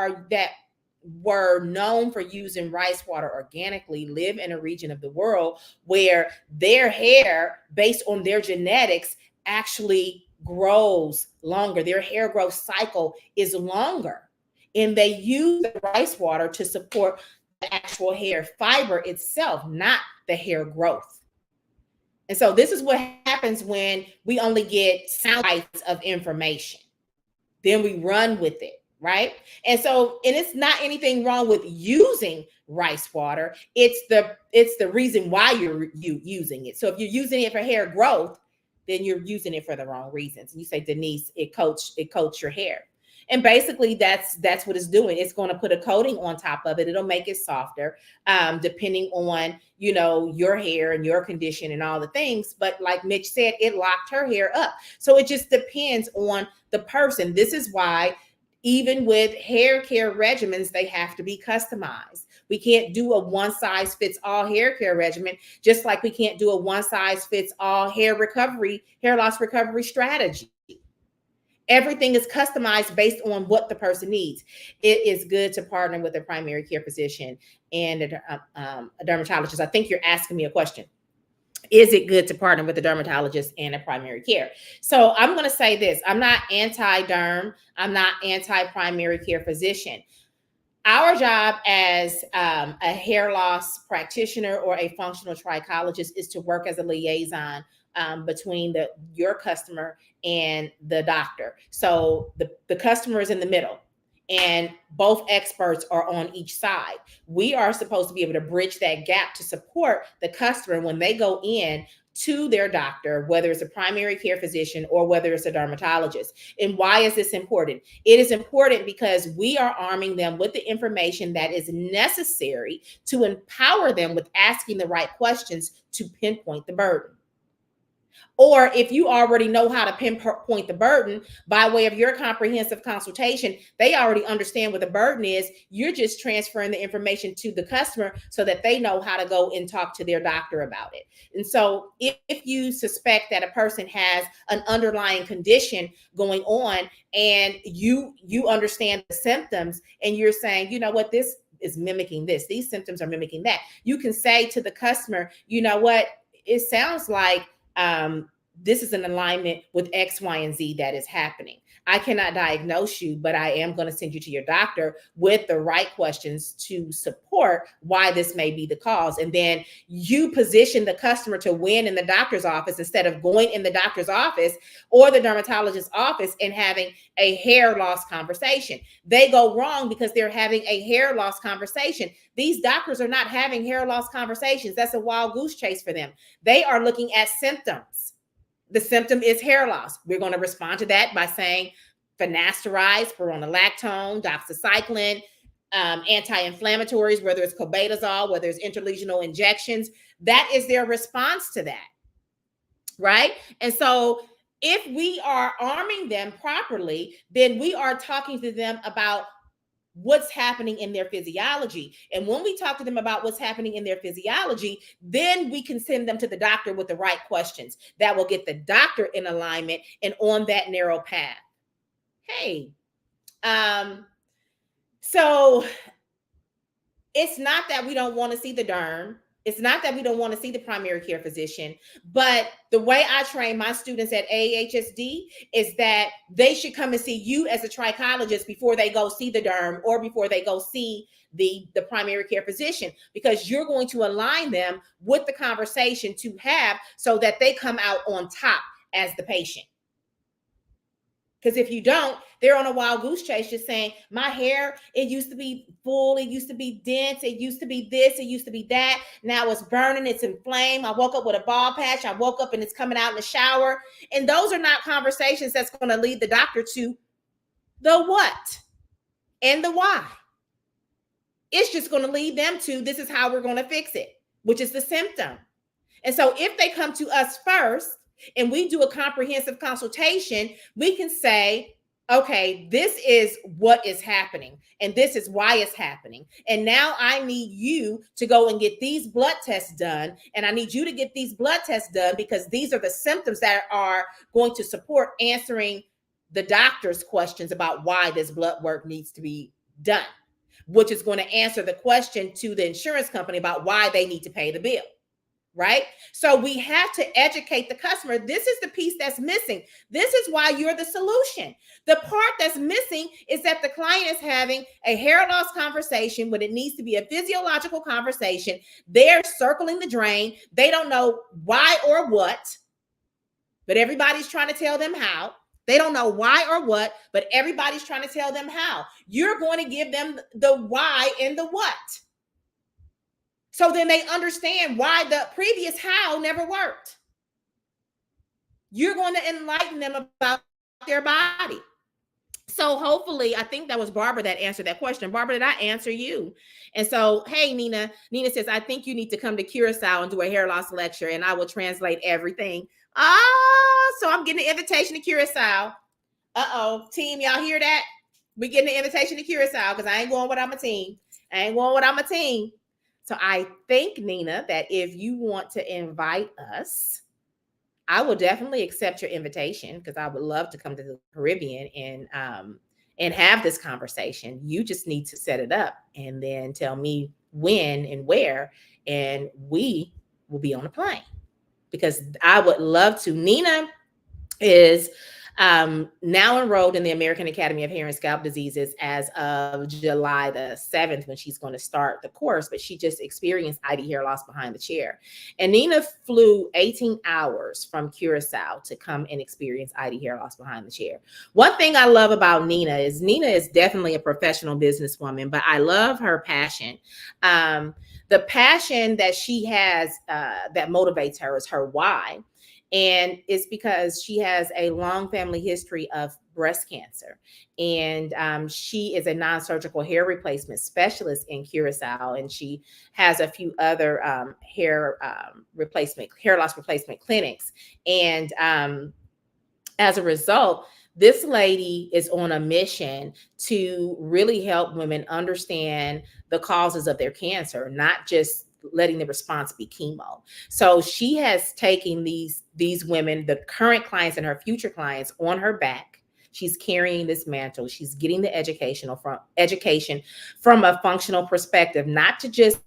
were known for using rice water organically live in a region of the world where their hair, based on their genetics, actually grows longer. Their hair growth cycle is longer, and they use the rice water to support the actual hair fiber itself, not the hair growth. And so this is what happens when we only get sound bites of information. Then we run with it, right? And it's not anything wrong with using rice water. It's the reason why you're using it. So if you're using it for hair growth, then you're using it for the wrong reasons. And you say, Denise, it coats your hair. And basically that's what it's doing. It's going to put a coating on top of it. It'll make it softer, depending on, your hair and your condition and all the things. But like Mitch said, it locked her hair up. So it just depends on the person. This is why even with hair care regimens, they have to be customized. We can't do a one size fits all hair care regimen, just like we can't do a one size fits all hair loss recovery strategy. Everything is customized based on what the person needs. It is good to partner with a primary care physician and a dermatologist. I think you're asking me a question. Is it good to partner with a dermatologist and a primary care? So I'm going to say this. I'm not anti-derm. I'm not anti-primary care physician. Our job as a hair loss practitioner or a functional trichologist is to work as a liaison between your customer and the doctor. So the customer is in the middle, and both experts are on each side. We are supposed to be able to bridge that gap to support the customer when they go in to their doctor, whether it's a primary care physician or whether it's a dermatologist. And why is this important? It is important because we are arming them with the information that is necessary to empower them with asking the right questions to pinpoint the burden. Or if you already know how to pinpoint the burden by way of your comprehensive consultation, they already understand what the burden is. You're just transferring the information to the customer so that they know how to go and talk to their doctor about it. And so if you suspect that a person has an underlying condition going on and you understand the symptoms and you're saying, you know what, this is mimicking this, these symptoms are mimicking that, you can say to the customer, you know what, it sounds like this is an alignment with X, Y, and Z that is happening. I cannot diagnose you, but I am going to send you to your doctor with the right questions to support why this may be the cause. And then you position the customer to win in the doctor's office instead of going in the doctor's office or the dermatologist's office and having a hair loss conversation. They go wrong because they're having a hair loss conversation. These doctors are not having hair loss conversations. That's a wild goose chase for them. They are looking at symptoms. The symptom is hair loss. We're going to respond to that by saying finasteride, spironolactone, doxycycline, anti-inflammatories, whether it's clobetasol, whether it's interlesional injections. That is their response to that, right? And so if we are arming them properly, then we are talking to them about what's happening in their physiology. And when we talk to them about what's happening in their physiology, then we can send them to the doctor with the right questions that will get the doctor in alignment and on that narrow path. Hey, so it's not that we don't want to see the derm. It's not that we don't want to see the primary care physician, but the way I train my students at AHSD is that they should come and see you as a trichologist before they go see the derm or before they go see the primary care physician, because you're going to align them with the conversation to have so that they come out on top as the patient. Because if you don't, they're on a wild goose chase just saying, my hair, it used to be full, it used to be dense, it used to be this, it used to be that. Now it's burning, it's inflamed. I woke up with a bald patch. I woke up and it's coming out in the shower. And those are not conversations that's going to lead the doctor to the what and the why. It's just going to lead them to, this is how we're going to fix it, which is the symptom. And so if they come to us first, and we do a comprehensive consultation, we can say, okay, this is what is happening, and this is why it's happening. And now I need you to go and get these blood tests done. And I need you to get these blood tests done because these are the symptoms that are going to support answering the doctor's questions about why this blood work needs to be done, which is going to answer the question to the insurance company about why they need to pay the bill. Right? So we have to educate the customer. This is the piece that's missing. This is why you're the solution. The part that's missing is that the client is having a hair loss conversation when it needs to be a physiological conversation. They're circling the drain. They don't know why or what, but everybody's trying to tell them how. They don't know why or what, but everybody's trying to tell them how. You're going to give them the why and the what. So then they understand why the previous how never worked. You're going to enlighten them about their body. So hopefully, I think that was Barbara that answered that question. Barbara, did I answer you? And so, hey, Nina. Nina says, I think you need to come to Curacao and do a hair loss lecture, and I will translate everything. So I'm getting an invitation to Curacao. Team, y'all hear that? We're getting an invitation to Curacao because I ain't going without my team. So I think, Nina, that if you want to invite us, I will definitely accept your invitation because I would love to come to the Caribbean and have this conversation. You just need to set it up and then tell me when and where, and we will be on a plane because I would love to. Nina is now enrolled in the American Academy of Hair and Scalp Diseases as of July the 7th when she's going to start the course, but she just experienced ID hair loss behind the chair. And Nina flew 18 hours from Curacao to come and experience ID hair loss behind the chair. One thing I love about Nina is definitely a professional businesswoman, but I love her passion. The passion that she has that motivates her is her why. And it's because she has a long family history of breast cancer. And she is a non-surgical hair replacement specialist in Curacao. And she has a few other hair loss replacement clinics. And as a result, this lady is on a mission to really help women understand the causes of their cancer, not just letting the response be chemo. So she has taken these women, the current clients and her future clients, on her back. She's carrying this mantle. She's getting the education from a functional perspective, not to just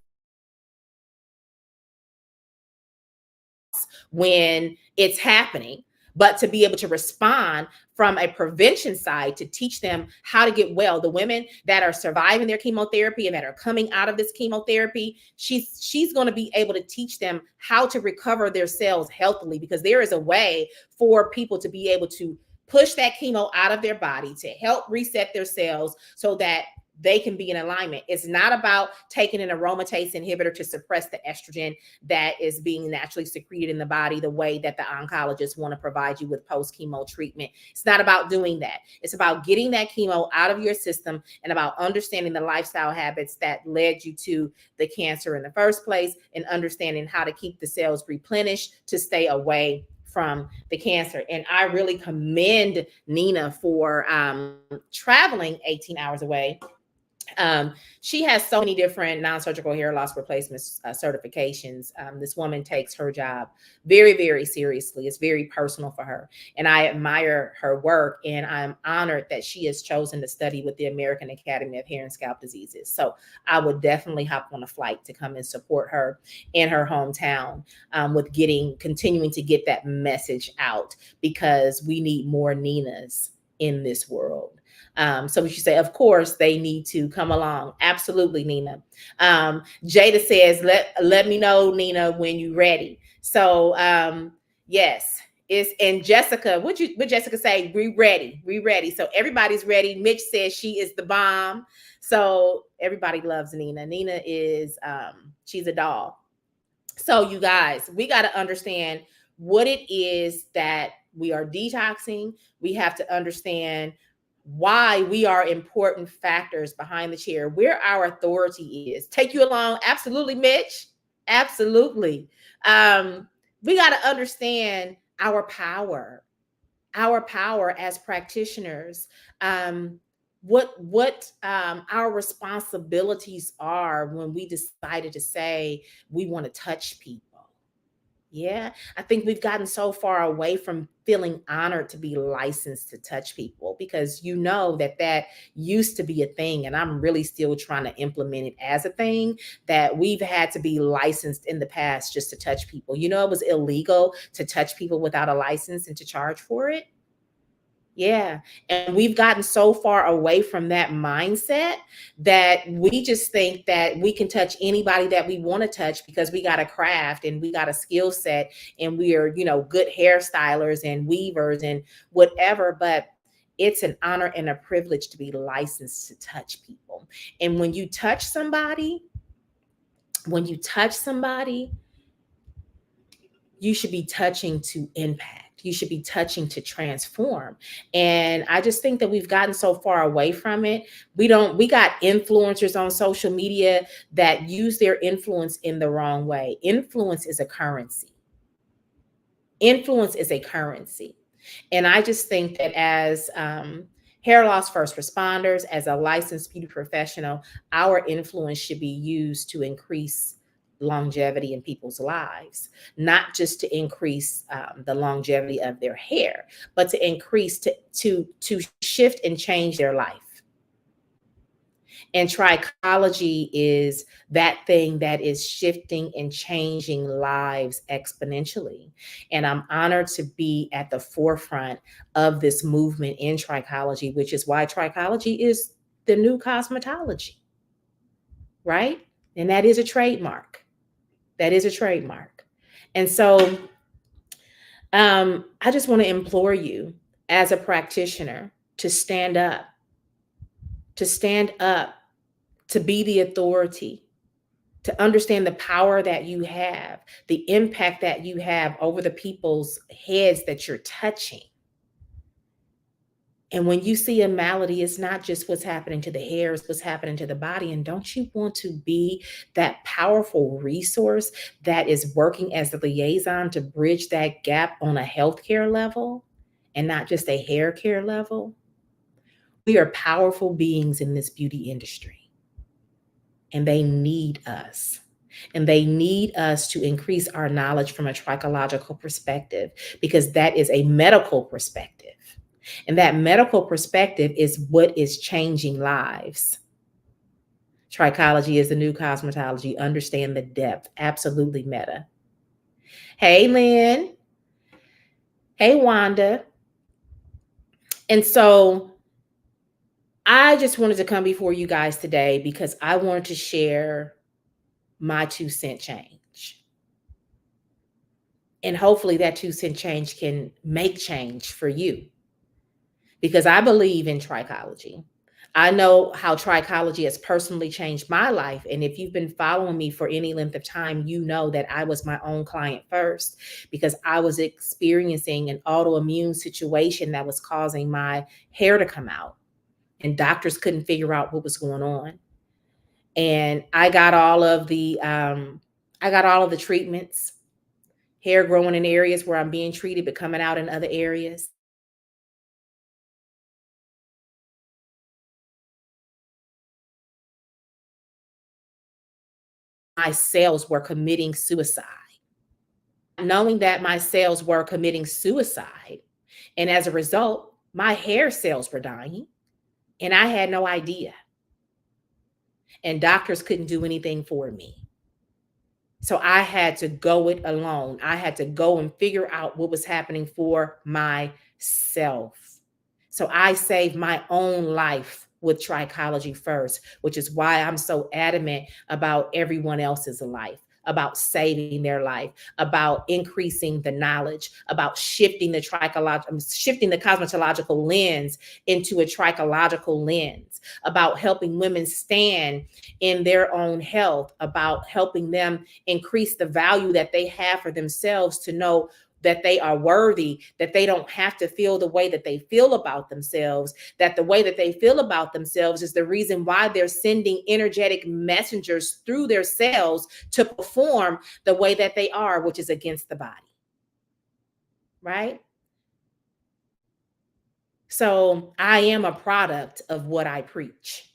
when it's happening, but to be able to respond from a prevention side to teach them how to get well. The women that are surviving their chemotherapy and that are coming out of this chemotherapy, she's going to be able to teach them how to recover their cells healthily, because there is a way for people to be able to push that chemo out of their body to help reset their cells so that they can be in alignment. It's not about taking an aromatase inhibitor to suppress the estrogen that is being naturally secreted in the body the way that the oncologists want to provide you with post-chemo treatment. It's not about doing that. It's about getting that chemo out of your system and about understanding the lifestyle habits that led you to the cancer in the first place, and understanding how to keep the cells replenished to stay away from the cancer. And I really commend Nina for traveling 18 hours away. She has so many different non-surgical hair loss replacement certifications. This woman takes her job very, very seriously. It's very personal for her. And I admire her work. And I'm honored that she has chosen to study with the American Academy of Hair and Scalp Diseases. So I would definitely hop on a flight to come and support her in her hometown with continuing to get that message out, because we need more Ninas in this world. So we should say, of course, they need to come along. Absolutely, Nina. Jada says, let me know, Nina, when you're ready. So yes, and Jessica, would Jessica say? We ready. So everybody's ready. Mitch says she is the bomb. So everybody loves Nina. Nina is she's a doll. So you guys, we got to understand what it is that we are detoxing. We have to understand why we are important factors behind the chair, where our authority is. Take you along. Absolutely, Mitch. Absolutely. We got to understand our power as practitioners, what our responsibilities are when we decided to say we want to touch people. Yeah, I think we've gotten so far away from feeling honored to be licensed to touch people, because you know that used to be a thing, and I'm really still trying to implement it as a thing, that we've had to be licensed in the past just to touch people. You know, it was illegal to touch people without a license and to charge for it. Yeah. And we've gotten so far away from that mindset that we just think that we can touch anybody that we want to touch because we got a craft and we got a skill set and we are, good hairstylers and weavers and whatever. But it's an honor and a privilege to be licensed to touch people. And when you touch somebody, you should be touching to impact. You should be touching to transform. And I just think that we've gotten so far away from it. We got influencers on social media that use their influence in the wrong way. Influence is a currency. And I just think that as hair loss first responders, as a licensed beauty professional, our influence should be used to increase longevity in people's lives, not just to increase the longevity of their hair, but to increase to shift and change their life. And Trichology is that thing that is shifting and changing lives exponentially. And I'm honored to be at the forefront of this movement in Trichology, which is why Trichology is the new cosmetology, right? And that is a trademark. And so I just want to implore you as a practitioner to stand up, to be the authority, to understand the power that you have, the impact that you have over the people's heads that you're touching. And when you see a malady, it's not just what's happening to the hair, it's what's happening to the body. And don't you want to be that powerful resource that is working as the liaison to bridge that gap on a healthcare level and not just a hair care level? We are powerful beings in this beauty industry, and they need us. And they need us to increase our knowledge from a trichological perspective, because that is a medical perspective. And that medical perspective is what is changing lives. Trichology is the new cosmetology. Understand the depth. Absolutely meta. Hey, Lynn. Hey, Wanda. And so I just wanted to come before you guys today because I wanted to share my 2 cent change. And hopefully that 2 cent change can make change for you, because I believe in trichology. I know how trichology has personally changed my life. And if you've been following me for any length of time, you know that I was my own client first, because I was experiencing an autoimmune situation that was causing my hair to come out. And doctors couldn't figure out what was going on. And I got all of the treatments, hair growing in areas where I'm being treated, but coming out in other areas. My cells were committing suicide. Knowing that my cells were committing suicide, and as a result, my hair cells were dying, and I had no idea. And doctors couldn't do anything for me. So I had to go it alone. I had to go and figure out what was happening for myself. So I saved my own life with trichology first, which is why I'm so adamant about everyone else's life, about saving their life, about increasing the knowledge, about shifting the cosmetological lens into a trichological lens, about helping women stand in their own health, about helping them increase the value that they have for themselves, to know that they are worthy, that they don't have to feel the way that they feel about themselves, that the way that they feel about themselves is the reason why they're sending energetic messengers through their cells to perform the way that they are, which is against the body. Right? So I am a product of what I preach.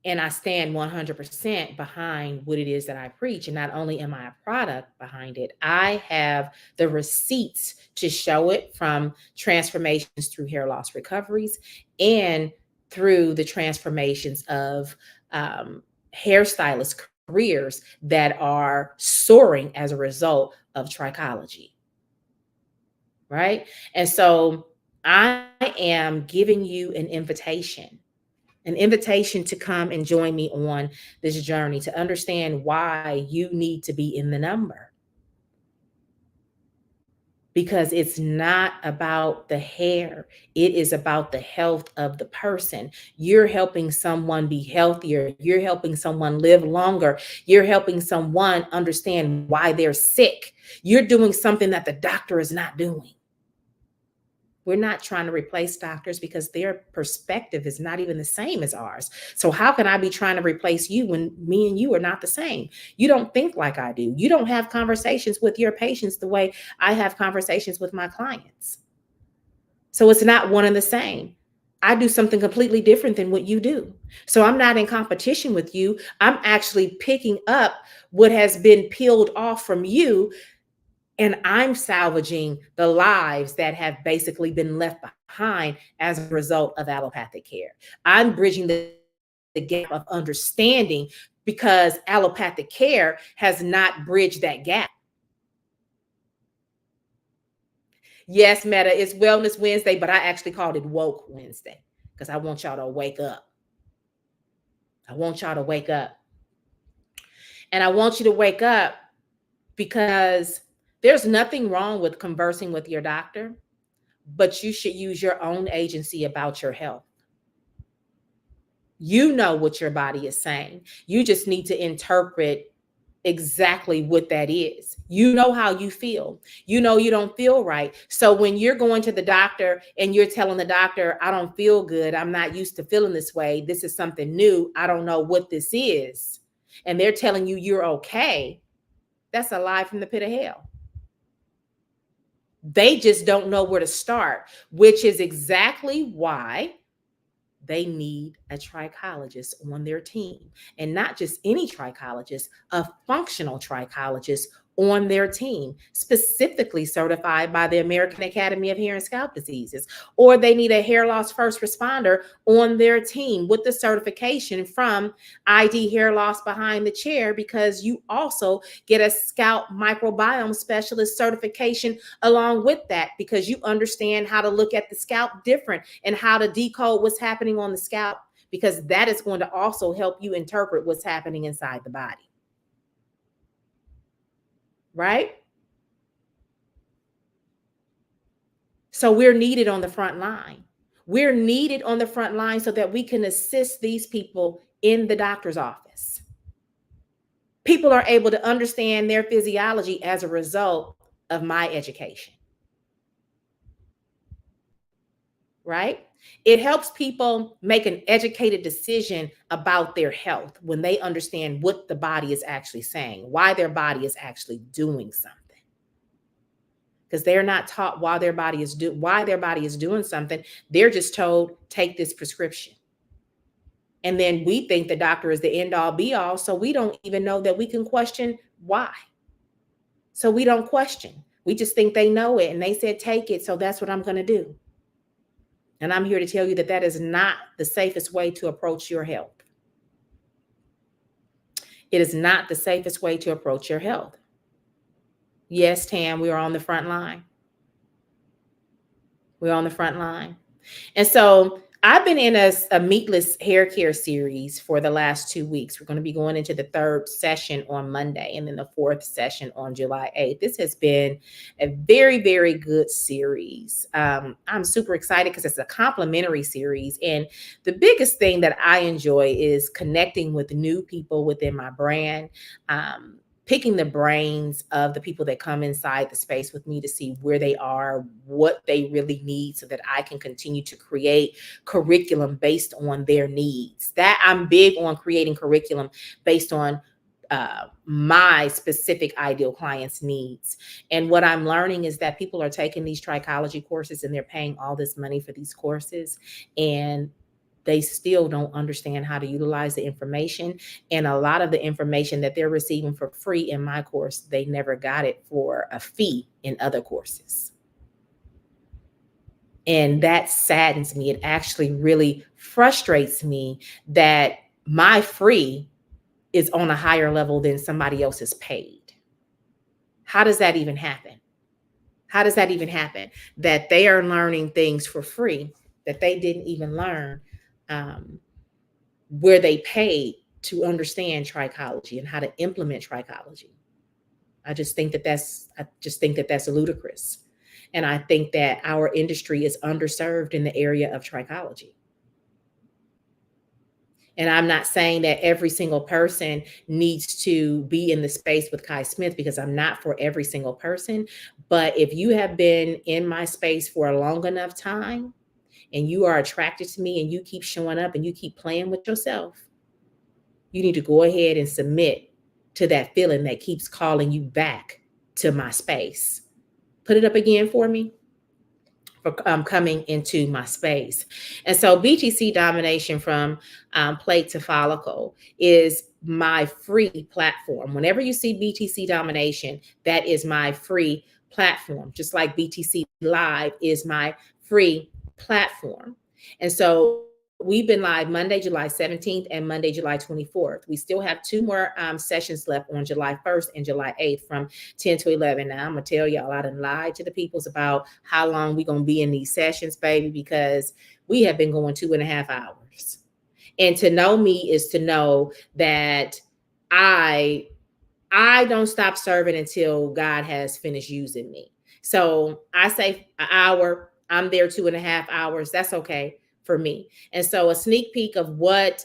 And I stand 100% behind what it is that I preach. And not only am I a product behind it, I have the receipts to show it, from transformations through hair loss recoveries and through the transformations of hairstylist careers that are soaring as a result of trichology. Right? And so I am giving you an invitation to come and join me on this journey, to understand why you need to be in the number. Because it's not about the hair, it is about the health of the person. You're helping someone be healthier, you're helping someone live longer, you're helping someone understand why they're sick. You're doing something that the doctor is not doing. We're not trying to replace doctors, because their perspective is not even the same as ours. So how can I be trying to replace you when me and you are not the same? You don't think like I do. You don't have conversations with your patients the way I have conversations with my clients. So it's not one and the same. I do something completely different than what you do. So I'm not in competition with you. I'm actually picking up what has been peeled off from you, and I'm salvaging the lives that have basically been left behind as a result of allopathic care. I'm bridging the gap of understanding, because allopathic care has not bridged that gap. Yes, Meta, it's Wellness Wednesday, but I actually called it Woke Wednesday, because I want y'all to wake up. I want y'all to wake up. And I want you to wake up because there's nothing wrong with conversing with your doctor, but you should use your own agency about your health. You know what your body is saying. You just need to interpret exactly what that is. You know how you feel. You know you don't feel right. So when you're going to the doctor and you're telling the doctor, I don't feel good, I'm not used to feeling this way, this is something new, I don't know what this is, and they're telling you you're okay, that's a lie from the pit of hell. They just don't know where to start, which is exactly why they need a trichologist on their team. And not just any trichologist, a functional trichologist on their team, specifically certified by the American Academy of Hair and Scalp Diseases, or they need a hair loss first responder on their team with the certification from ID Hair Loss Behind the Chair, because you also get a scalp microbiome specialist certification along with that, because you understand how to look at the scalp different and how to decode what's happening on the scalp, because that is going to also help you interpret what's happening inside the body. Right? So we're needed on the front line. We're needed on the front line so that we can assist these people in the doctor's office. People are able to understand their physiology as a result of my education. Right? It helps people make an educated decision about their health when they understand what the body is actually saying, why their body is actually doing something. Because they're not taught why their body is doing something. They're just told, take this prescription. And then we think the doctor is the end all be all. So we don't even know that we can question why. So we don't question. We just think they know it and they said, take it. So that's what I'm going to do. And I'm here to tell you that that is not the safest way to approach your health. It is not the safest way to approach your health. Yes, Tam, we are on the front line. We're on the front line. And so I've been in a meatless hair care series for the last 2 weeks. We're going to be going into the 3rd session on Monday and then the 4th session on July 8th. This has been a very, very good series. I'm super excited because it's a complimentary series. And the biggest thing that I enjoy is connecting with new people within my brand, picking the brains of the people that come inside the space with me to see where they are, what they really need, so that I can continue to create curriculum based on their needs. That I'm big on creating curriculum based on my specific ideal client's needs. And what I'm learning is that people are taking these trichology courses and they're paying all this money for these courses, and they still don't understand how to utilize the information. And a lot of the information that they're receiving for free in my course, they never got it for a fee in other courses. And that saddens me. It actually really frustrates me that my free is on a higher level than somebody else's paid. How does that even happen? How does that even happen? That they are learning things for free that they didn't even learn where they paid to understand trichology and how to implement trichology. I just think that that's ludicrous. And I think that our industry is underserved in the area of trichology. And I'm not saying that every single person needs to be in the space with Kai Smith, because I'm not for every single person. But if you have been in my space for a long enough time and you are attracted to me and you keep showing up and you keep playing with yourself, you need to go ahead and submit to that feeling that keeps calling you back to my space. Put it up again for me. For coming into my space. And so BTC Domination from Plate to Follicle is my free platform. Whenever you see BTC Domination, that is my free platform, just like BTC Live is my free platform. And so we've been live Monday, July 17th and Monday, July 24th. We still have 2 more sessions left on July 1st and July 8th from 10 to 11. Now, I'm going to tell y'all, I done lied to the peoples about how long we're going to be in these sessions, baby, because we have been going 2.5 hours. And to know me is to know that I don't stop serving until God has finished using me. So I say an hour, I'm there 2.5 hours. That's okay for me. And so a sneak peek of what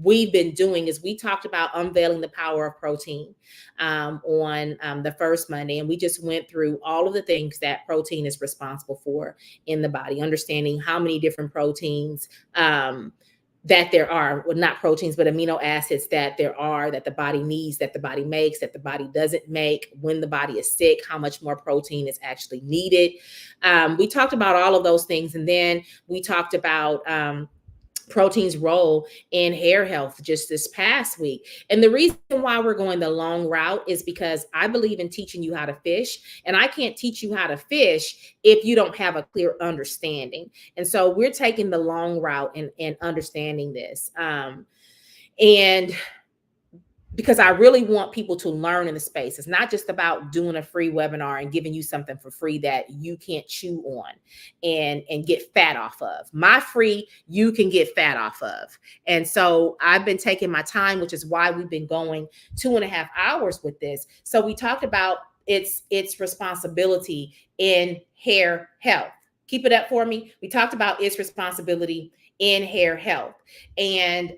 we've been doing is we talked about unveiling the power of protein on the first Monday. And we just went through all of the things that protein is responsible for in the body, understanding how many different proteins that there are, well, not proteins, but amino acids that there are, that the body needs, that the body makes, that the body doesn't make, when the body is sick, how much more protein is actually needed. We talked about all of those things. And then we talked about protein's role in hair health just this past week. And the reason why we're going the long route is because I believe in teaching you how to fish, and I can't teach you how to fish if you don't have a clear understanding. And so we're taking the long route and understanding this. And because I really want people to learn in the space. It's not just about doing a free webinar and giving you something for free that you can't chew on and get fat off of. My free, you can get fat off of. And so I've been taking my time, which is why we've been going 2.5 hours with this. So we talked about its responsibility in hair health. Keep it up for me. We talked about its responsibility in hair health. And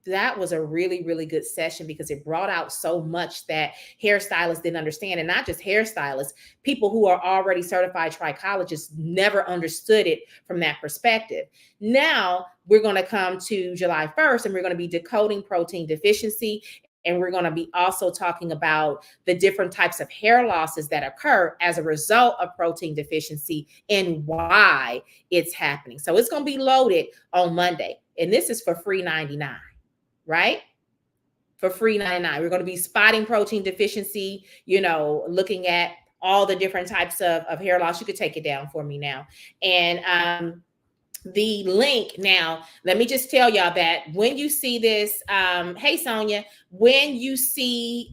that was a really, really good session because it brought out so much that hairstylists didn't understand. And not just hairstylists, people who are already certified trichologists never understood it from that perspective. Now we're going to come to July 1st and we're going to be decoding protein deficiency. And we're going to be also talking about the different types of hair losses that occur as a result of protein deficiency and why it's happening. So it's going to be loaded on Monday. And this is for free $99. Right? For free $99. We're going to be spotting protein deficiency, looking at all the different types of hair loss. You could take it down for me now. And the link now, let me just tell y'all that when you see this, hey, Sonia, when you see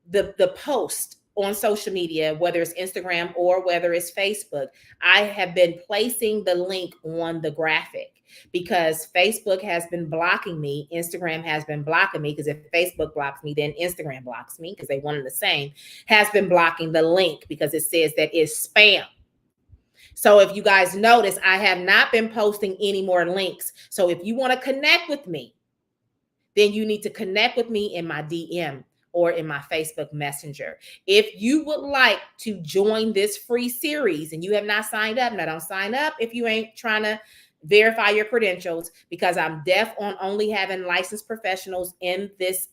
the post on social media, whether it's Instagram or whether it's Facebook, I have been placing the link on the graphic because Facebook has been blocking me. Instagram has been blocking me because if Facebook blocks me, then Instagram blocks me because they one and the same, has been blocking the link because it says that it's spam. So if you guys notice, I have not been posting any more links. So if you want to connect with me, then you need to connect with me in my DM or in my Facebook Messenger. If you would like to join this free series and you have not signed up, now don't sign up if you ain't trying to verify your credentials, because I'm deaf on only having licensed professionals in this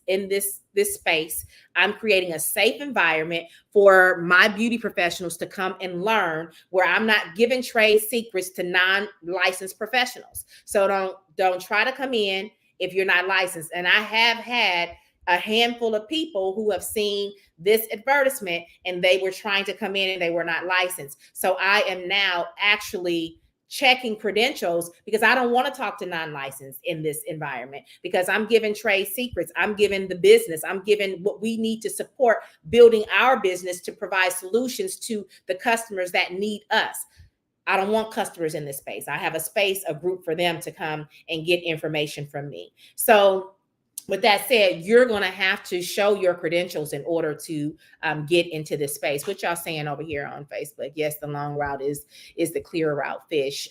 space. I'm creating a safe environment for my beauty professionals to come and learn, where I'm not giving trade secrets to non-licensed professionals. So don't try to come in if you're not licensed. And I have had a handful of people who have seen this advertisement and they were trying to come in and they were not licensed. So I am now actually checking credentials because I don't want to talk to non-licensed in this environment, because I'm giving trade secrets. I'm giving the business. I'm giving what we need to support building our business to provide solutions to the customers that need us. I don't want customers in this space. I have a group for them to come and get information from me. So with that said, you're going to have to show your credentials in order to get into this space. What y'all saying over here on Facebook? Yes, the long route is the clear route fish.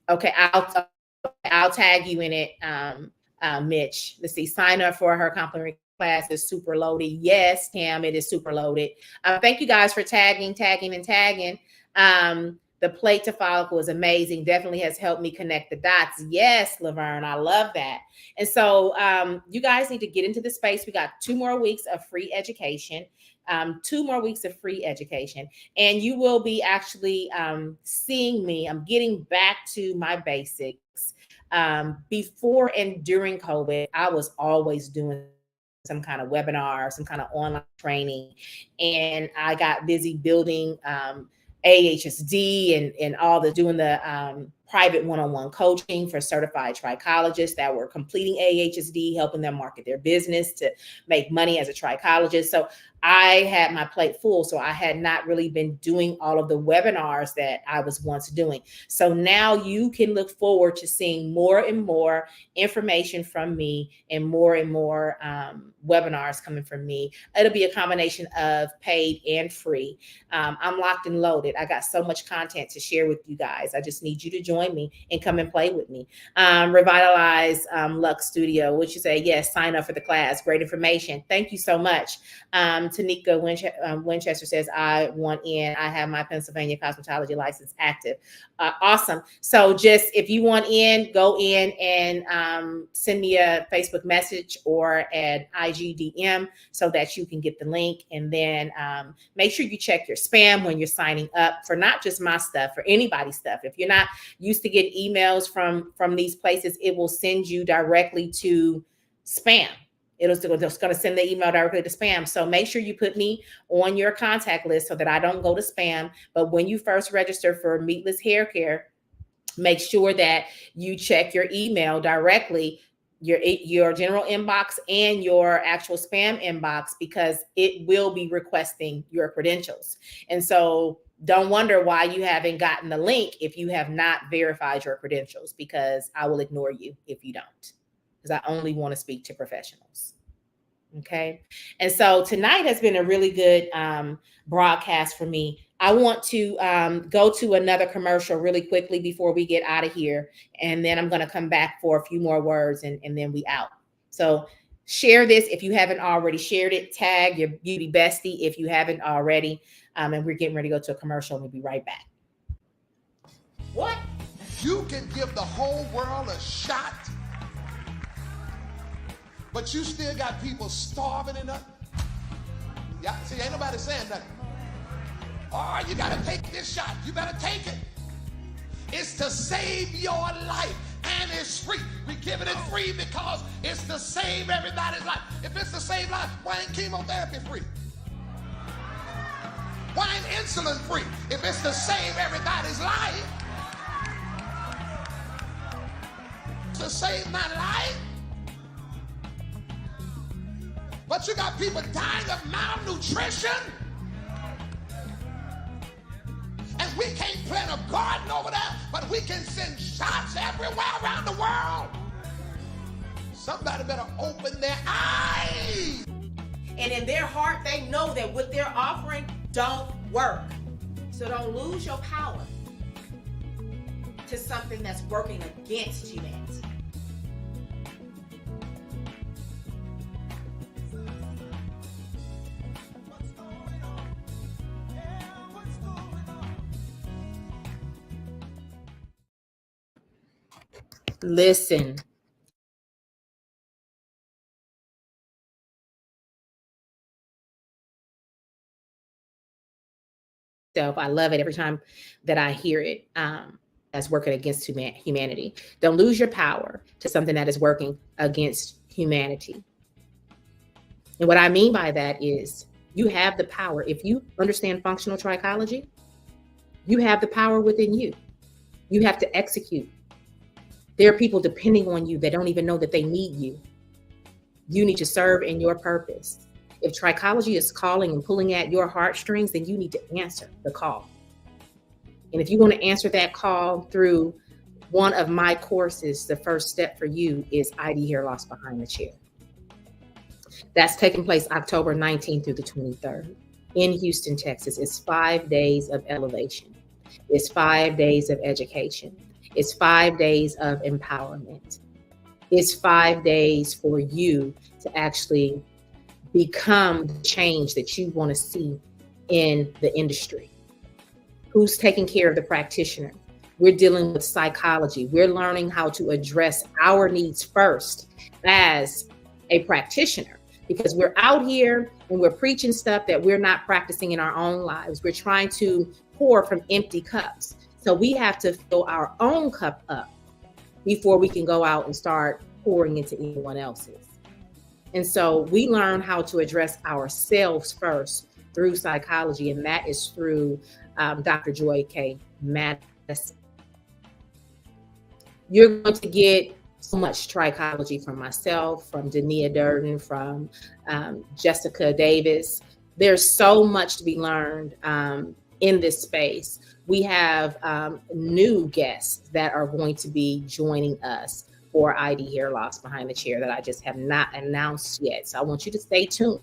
Okay, I'll tag you in it, Mitch. Let's see. Sign up for her complimentary class is super loaded. Yes, Cam, it is super loaded. Thank you guys for tagging. The plate to follicle is amazing. Definitely has helped me connect the dots. Yes, Laverne, I love that. And so you guys need to get into the space. We got 2 more weeks of free education. 2 more weeks of free education. And you will be actually seeing me. I'm getting back to my basics. Before and during COVID, I was always doing some kind of webinar, some kind of online training. And I got busy building AHSD and all doing the private one-on-one coaching for certified trichologists that were completing AHSD, helping them market their business to make money as a trichologist. So I had my plate full. So I had not really been doing all of the webinars that I was once doing. So now you can look forward to seeing more and more information from me and more webinars coming from me. It'll be a combination of paid and free. I'm locked and loaded. I got so much content to share with you guys. I just need you to join me and come and play with me. Revitalize Lux Studio. What you say? Yes, sign up for the class. Great information. Thank you so much. Tanika Winchester says, I want in. I have my Pennsylvania cosmetology license active. Awesome. So just if you want in, go in and send me a Facebook message or an IG DM so that you can get the link. And then make sure you check your spam when you're signing up for not just my stuff, for anybody's stuff. If you're not used to get emails from these places, it will send you directly to spam. It's just going to send the email directly to spam. So make sure you put me on your contact list so that I don't go to spam. But when you first register for Meatless Hair Care, make sure that you check your email directly, your general inbox and your actual spam inbox, because it will be requesting your credentials. And so don't wonder why you haven't gotten the link if you have not verified your credentials, because I will ignore you if you don't, because I only want to speak to professionals. Okay. And so tonight has been a really good broadcast for me. I want to go to another commercial really quickly before we get out of here. And then I'm going to come back for a few more words and then we out. So share this if you haven't already shared it. Tag your beauty bestie if you haven't already. And we're getting ready to go to a commercial and we'll be right back. What? You can give the whole world a shot, but you still got people starving and nothing. Yeah, see, ain't nobody saying nothing. Oh, you got to take this shot. You better take it. It's to save your life, and it's free. We're giving it free because it's to save everybody's life. If it's to save life, why ain't chemotherapy free? Why ain't insulin free? If it's to save everybody's life, to save my life. But you got people dying of malnutrition. And we can't plant a garden over there, but we can send shots everywhere around the world. Somebody better open their eyes. And in their heart, they know that what they're offering don't work. So don't lose your power to something that's working against humanity. Listen. I love it every time that I hear it as working against humanity. Don't lose your power to something that is working against humanity. And what I mean by that is you have the power. If you understand functional trichology, you have the power within you. You have to execute. There are people depending on you that don't even know that they need you. You need to serve in your purpose. If trichology is calling and pulling at your heartstrings, then you need to answer the call. And if you want to answer that call through one of my courses, the first step for you is ID Hair Loss Behind the Chair. That's taking place October 19th through the 23rd in Houston, Texas. It's 5 days of elevation. It's 5 days of education. It's 5 days of empowerment. It's 5 days for you to actually become the change that you want to see in the industry. Who's taking care of the practitioner? We're dealing with psychology. We're learning how to address our needs first as a practitioner, because we're out here and we're preaching stuff that we're not practicing in our own lives. We're trying to pour from empty cups. So we have to fill our own cup up before we can go out and start pouring into anyone else's. And so we learn how to address ourselves first through psychology, and that is through Dr. Joy K. Madison. You're going to get so much trichology from myself, from Dania Durden, from Jessica Davis. There's so much to be learned in this space. We have new guests that are going to be joining us for ID Hair Loss Behind the Chair that I just have not announced yet. So I want you to stay tuned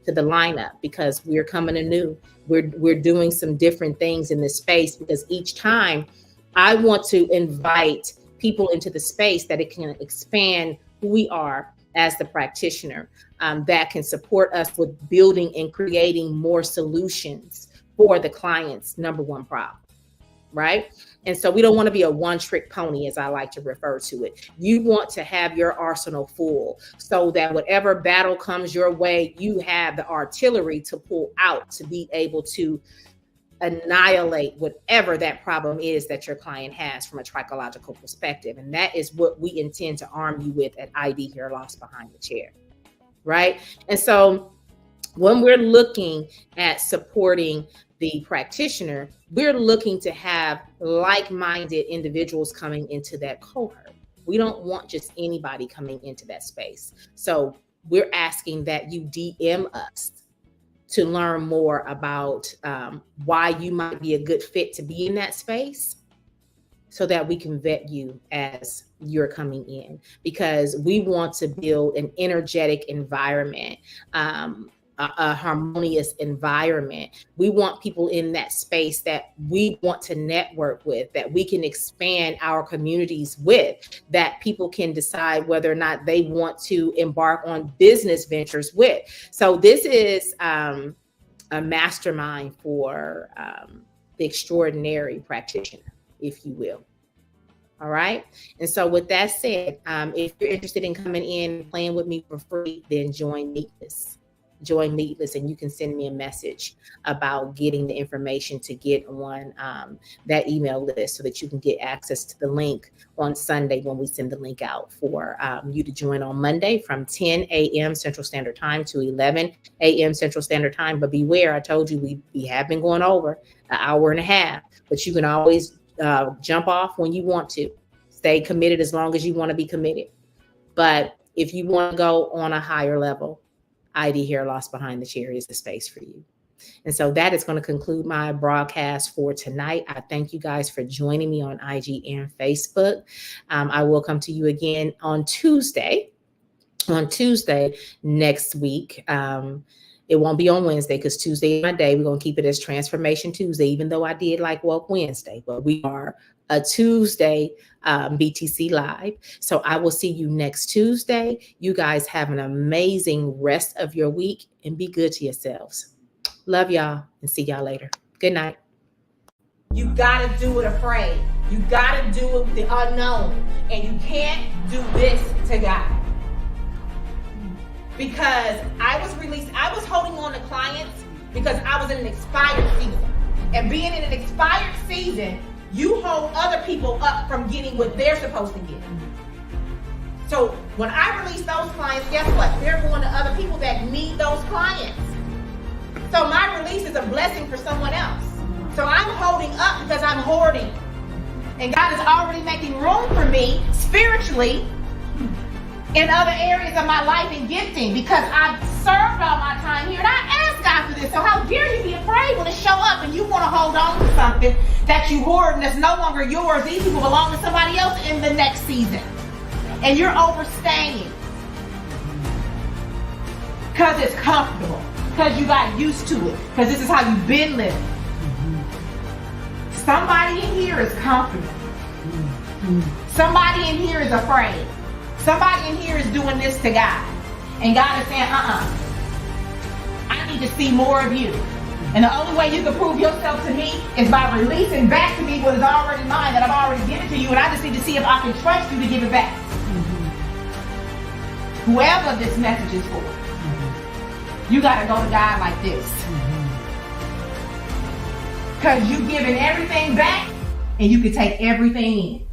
to the lineup, because we're coming anew. We're doing some different things in this space, because each time I want to invite people into the space that it can expand who we are as the practitioner that can support us with building and creating more solutions for the client's number one problem, right? And so we don't want to be a one-trick pony, as I like to refer to it. You want to have your arsenal full so that whatever battle comes your way, you have the artillery to pull out to be able to annihilate whatever that problem is that your client has from a trichological perspective. And that is what we intend to arm you with at ID Hair Loss Behind the Chair, right? And so when we're looking at supporting the practitioner, we're looking to have like-minded individuals coming into that cohort. We don't want just anybody coming into that space. So we're asking that you DM us to learn more about why you might be a good fit to be in that space, so that we can vet you as you're coming in, because we want to build an energetic environment, a harmonious environment. We want people in that space that we want to network with, that we can expand our communities with, that people can decide whether or not they want to embark on business ventures with. So this is a mastermind for the extraordinary practitioner, if you will. All right. And so with that said, if you're interested in coming in and playing with me for free, then join Meatless. Join Meatless, and you can send me a message about getting the information to get on that email list so that you can get access to the link on Sunday when we send the link out for you to join on Monday from 10 a.m. Central Standard Time to 11 a.m. Central Standard Time. But beware, I told you we have been going over an hour and a half, but you can always jump off when you want to. Stay committed as long as you want to be committed. But if you want to go on a higher level, ID Hair Loss Behind the Chair is the space for you. And so that is going to conclude my broadcast for tonight. I thank you guys for joining me on IG and Facebook. I will come to you again on Tuesday next week. It won't be on Wednesday because Tuesday is my day. We're going to keep it as Transformation Tuesday, even though I did like Woke Wednesday, but we are a Tuesday BTC Live. So I will see you next Tuesday. You guys have an amazing rest of your week and be good to yourselves. Love y'all and see y'all later. Good night. You got to do it afraid. You got to do it with the unknown. And you can't do this to God. Because I was holding on to clients because I was in an expired season. And being in an expired season, you hold other people up from getting what they're supposed to get. So when I release those clients, guess what? They're going to other people that need those clients. So my release is a blessing for someone else. So I'm holding up because I'm hoarding. And God is already making room for me spiritually in other areas of my life and gifting, because I've served all my time here and I asked God for this. So how dare you be afraid when it show up and you want to hold on to something that you hoard and that's no longer yours. These people belong to somebody else in the next season. And you're overstaying because it's comfortable, because you got used to it, because this is how you've been living. Somebody in here is comfortable. Somebody in here is afraid. Somebody in here is doing this to God. And God is saying, I need to see more of you. And the only way you can prove yourself to me is by releasing back to me what is already mine, that I've already given to you. And I just need to see if I can trust you to give it back. Whoever this message is for, you got to go to God like this. Because you're giving everything back and you can take everything in.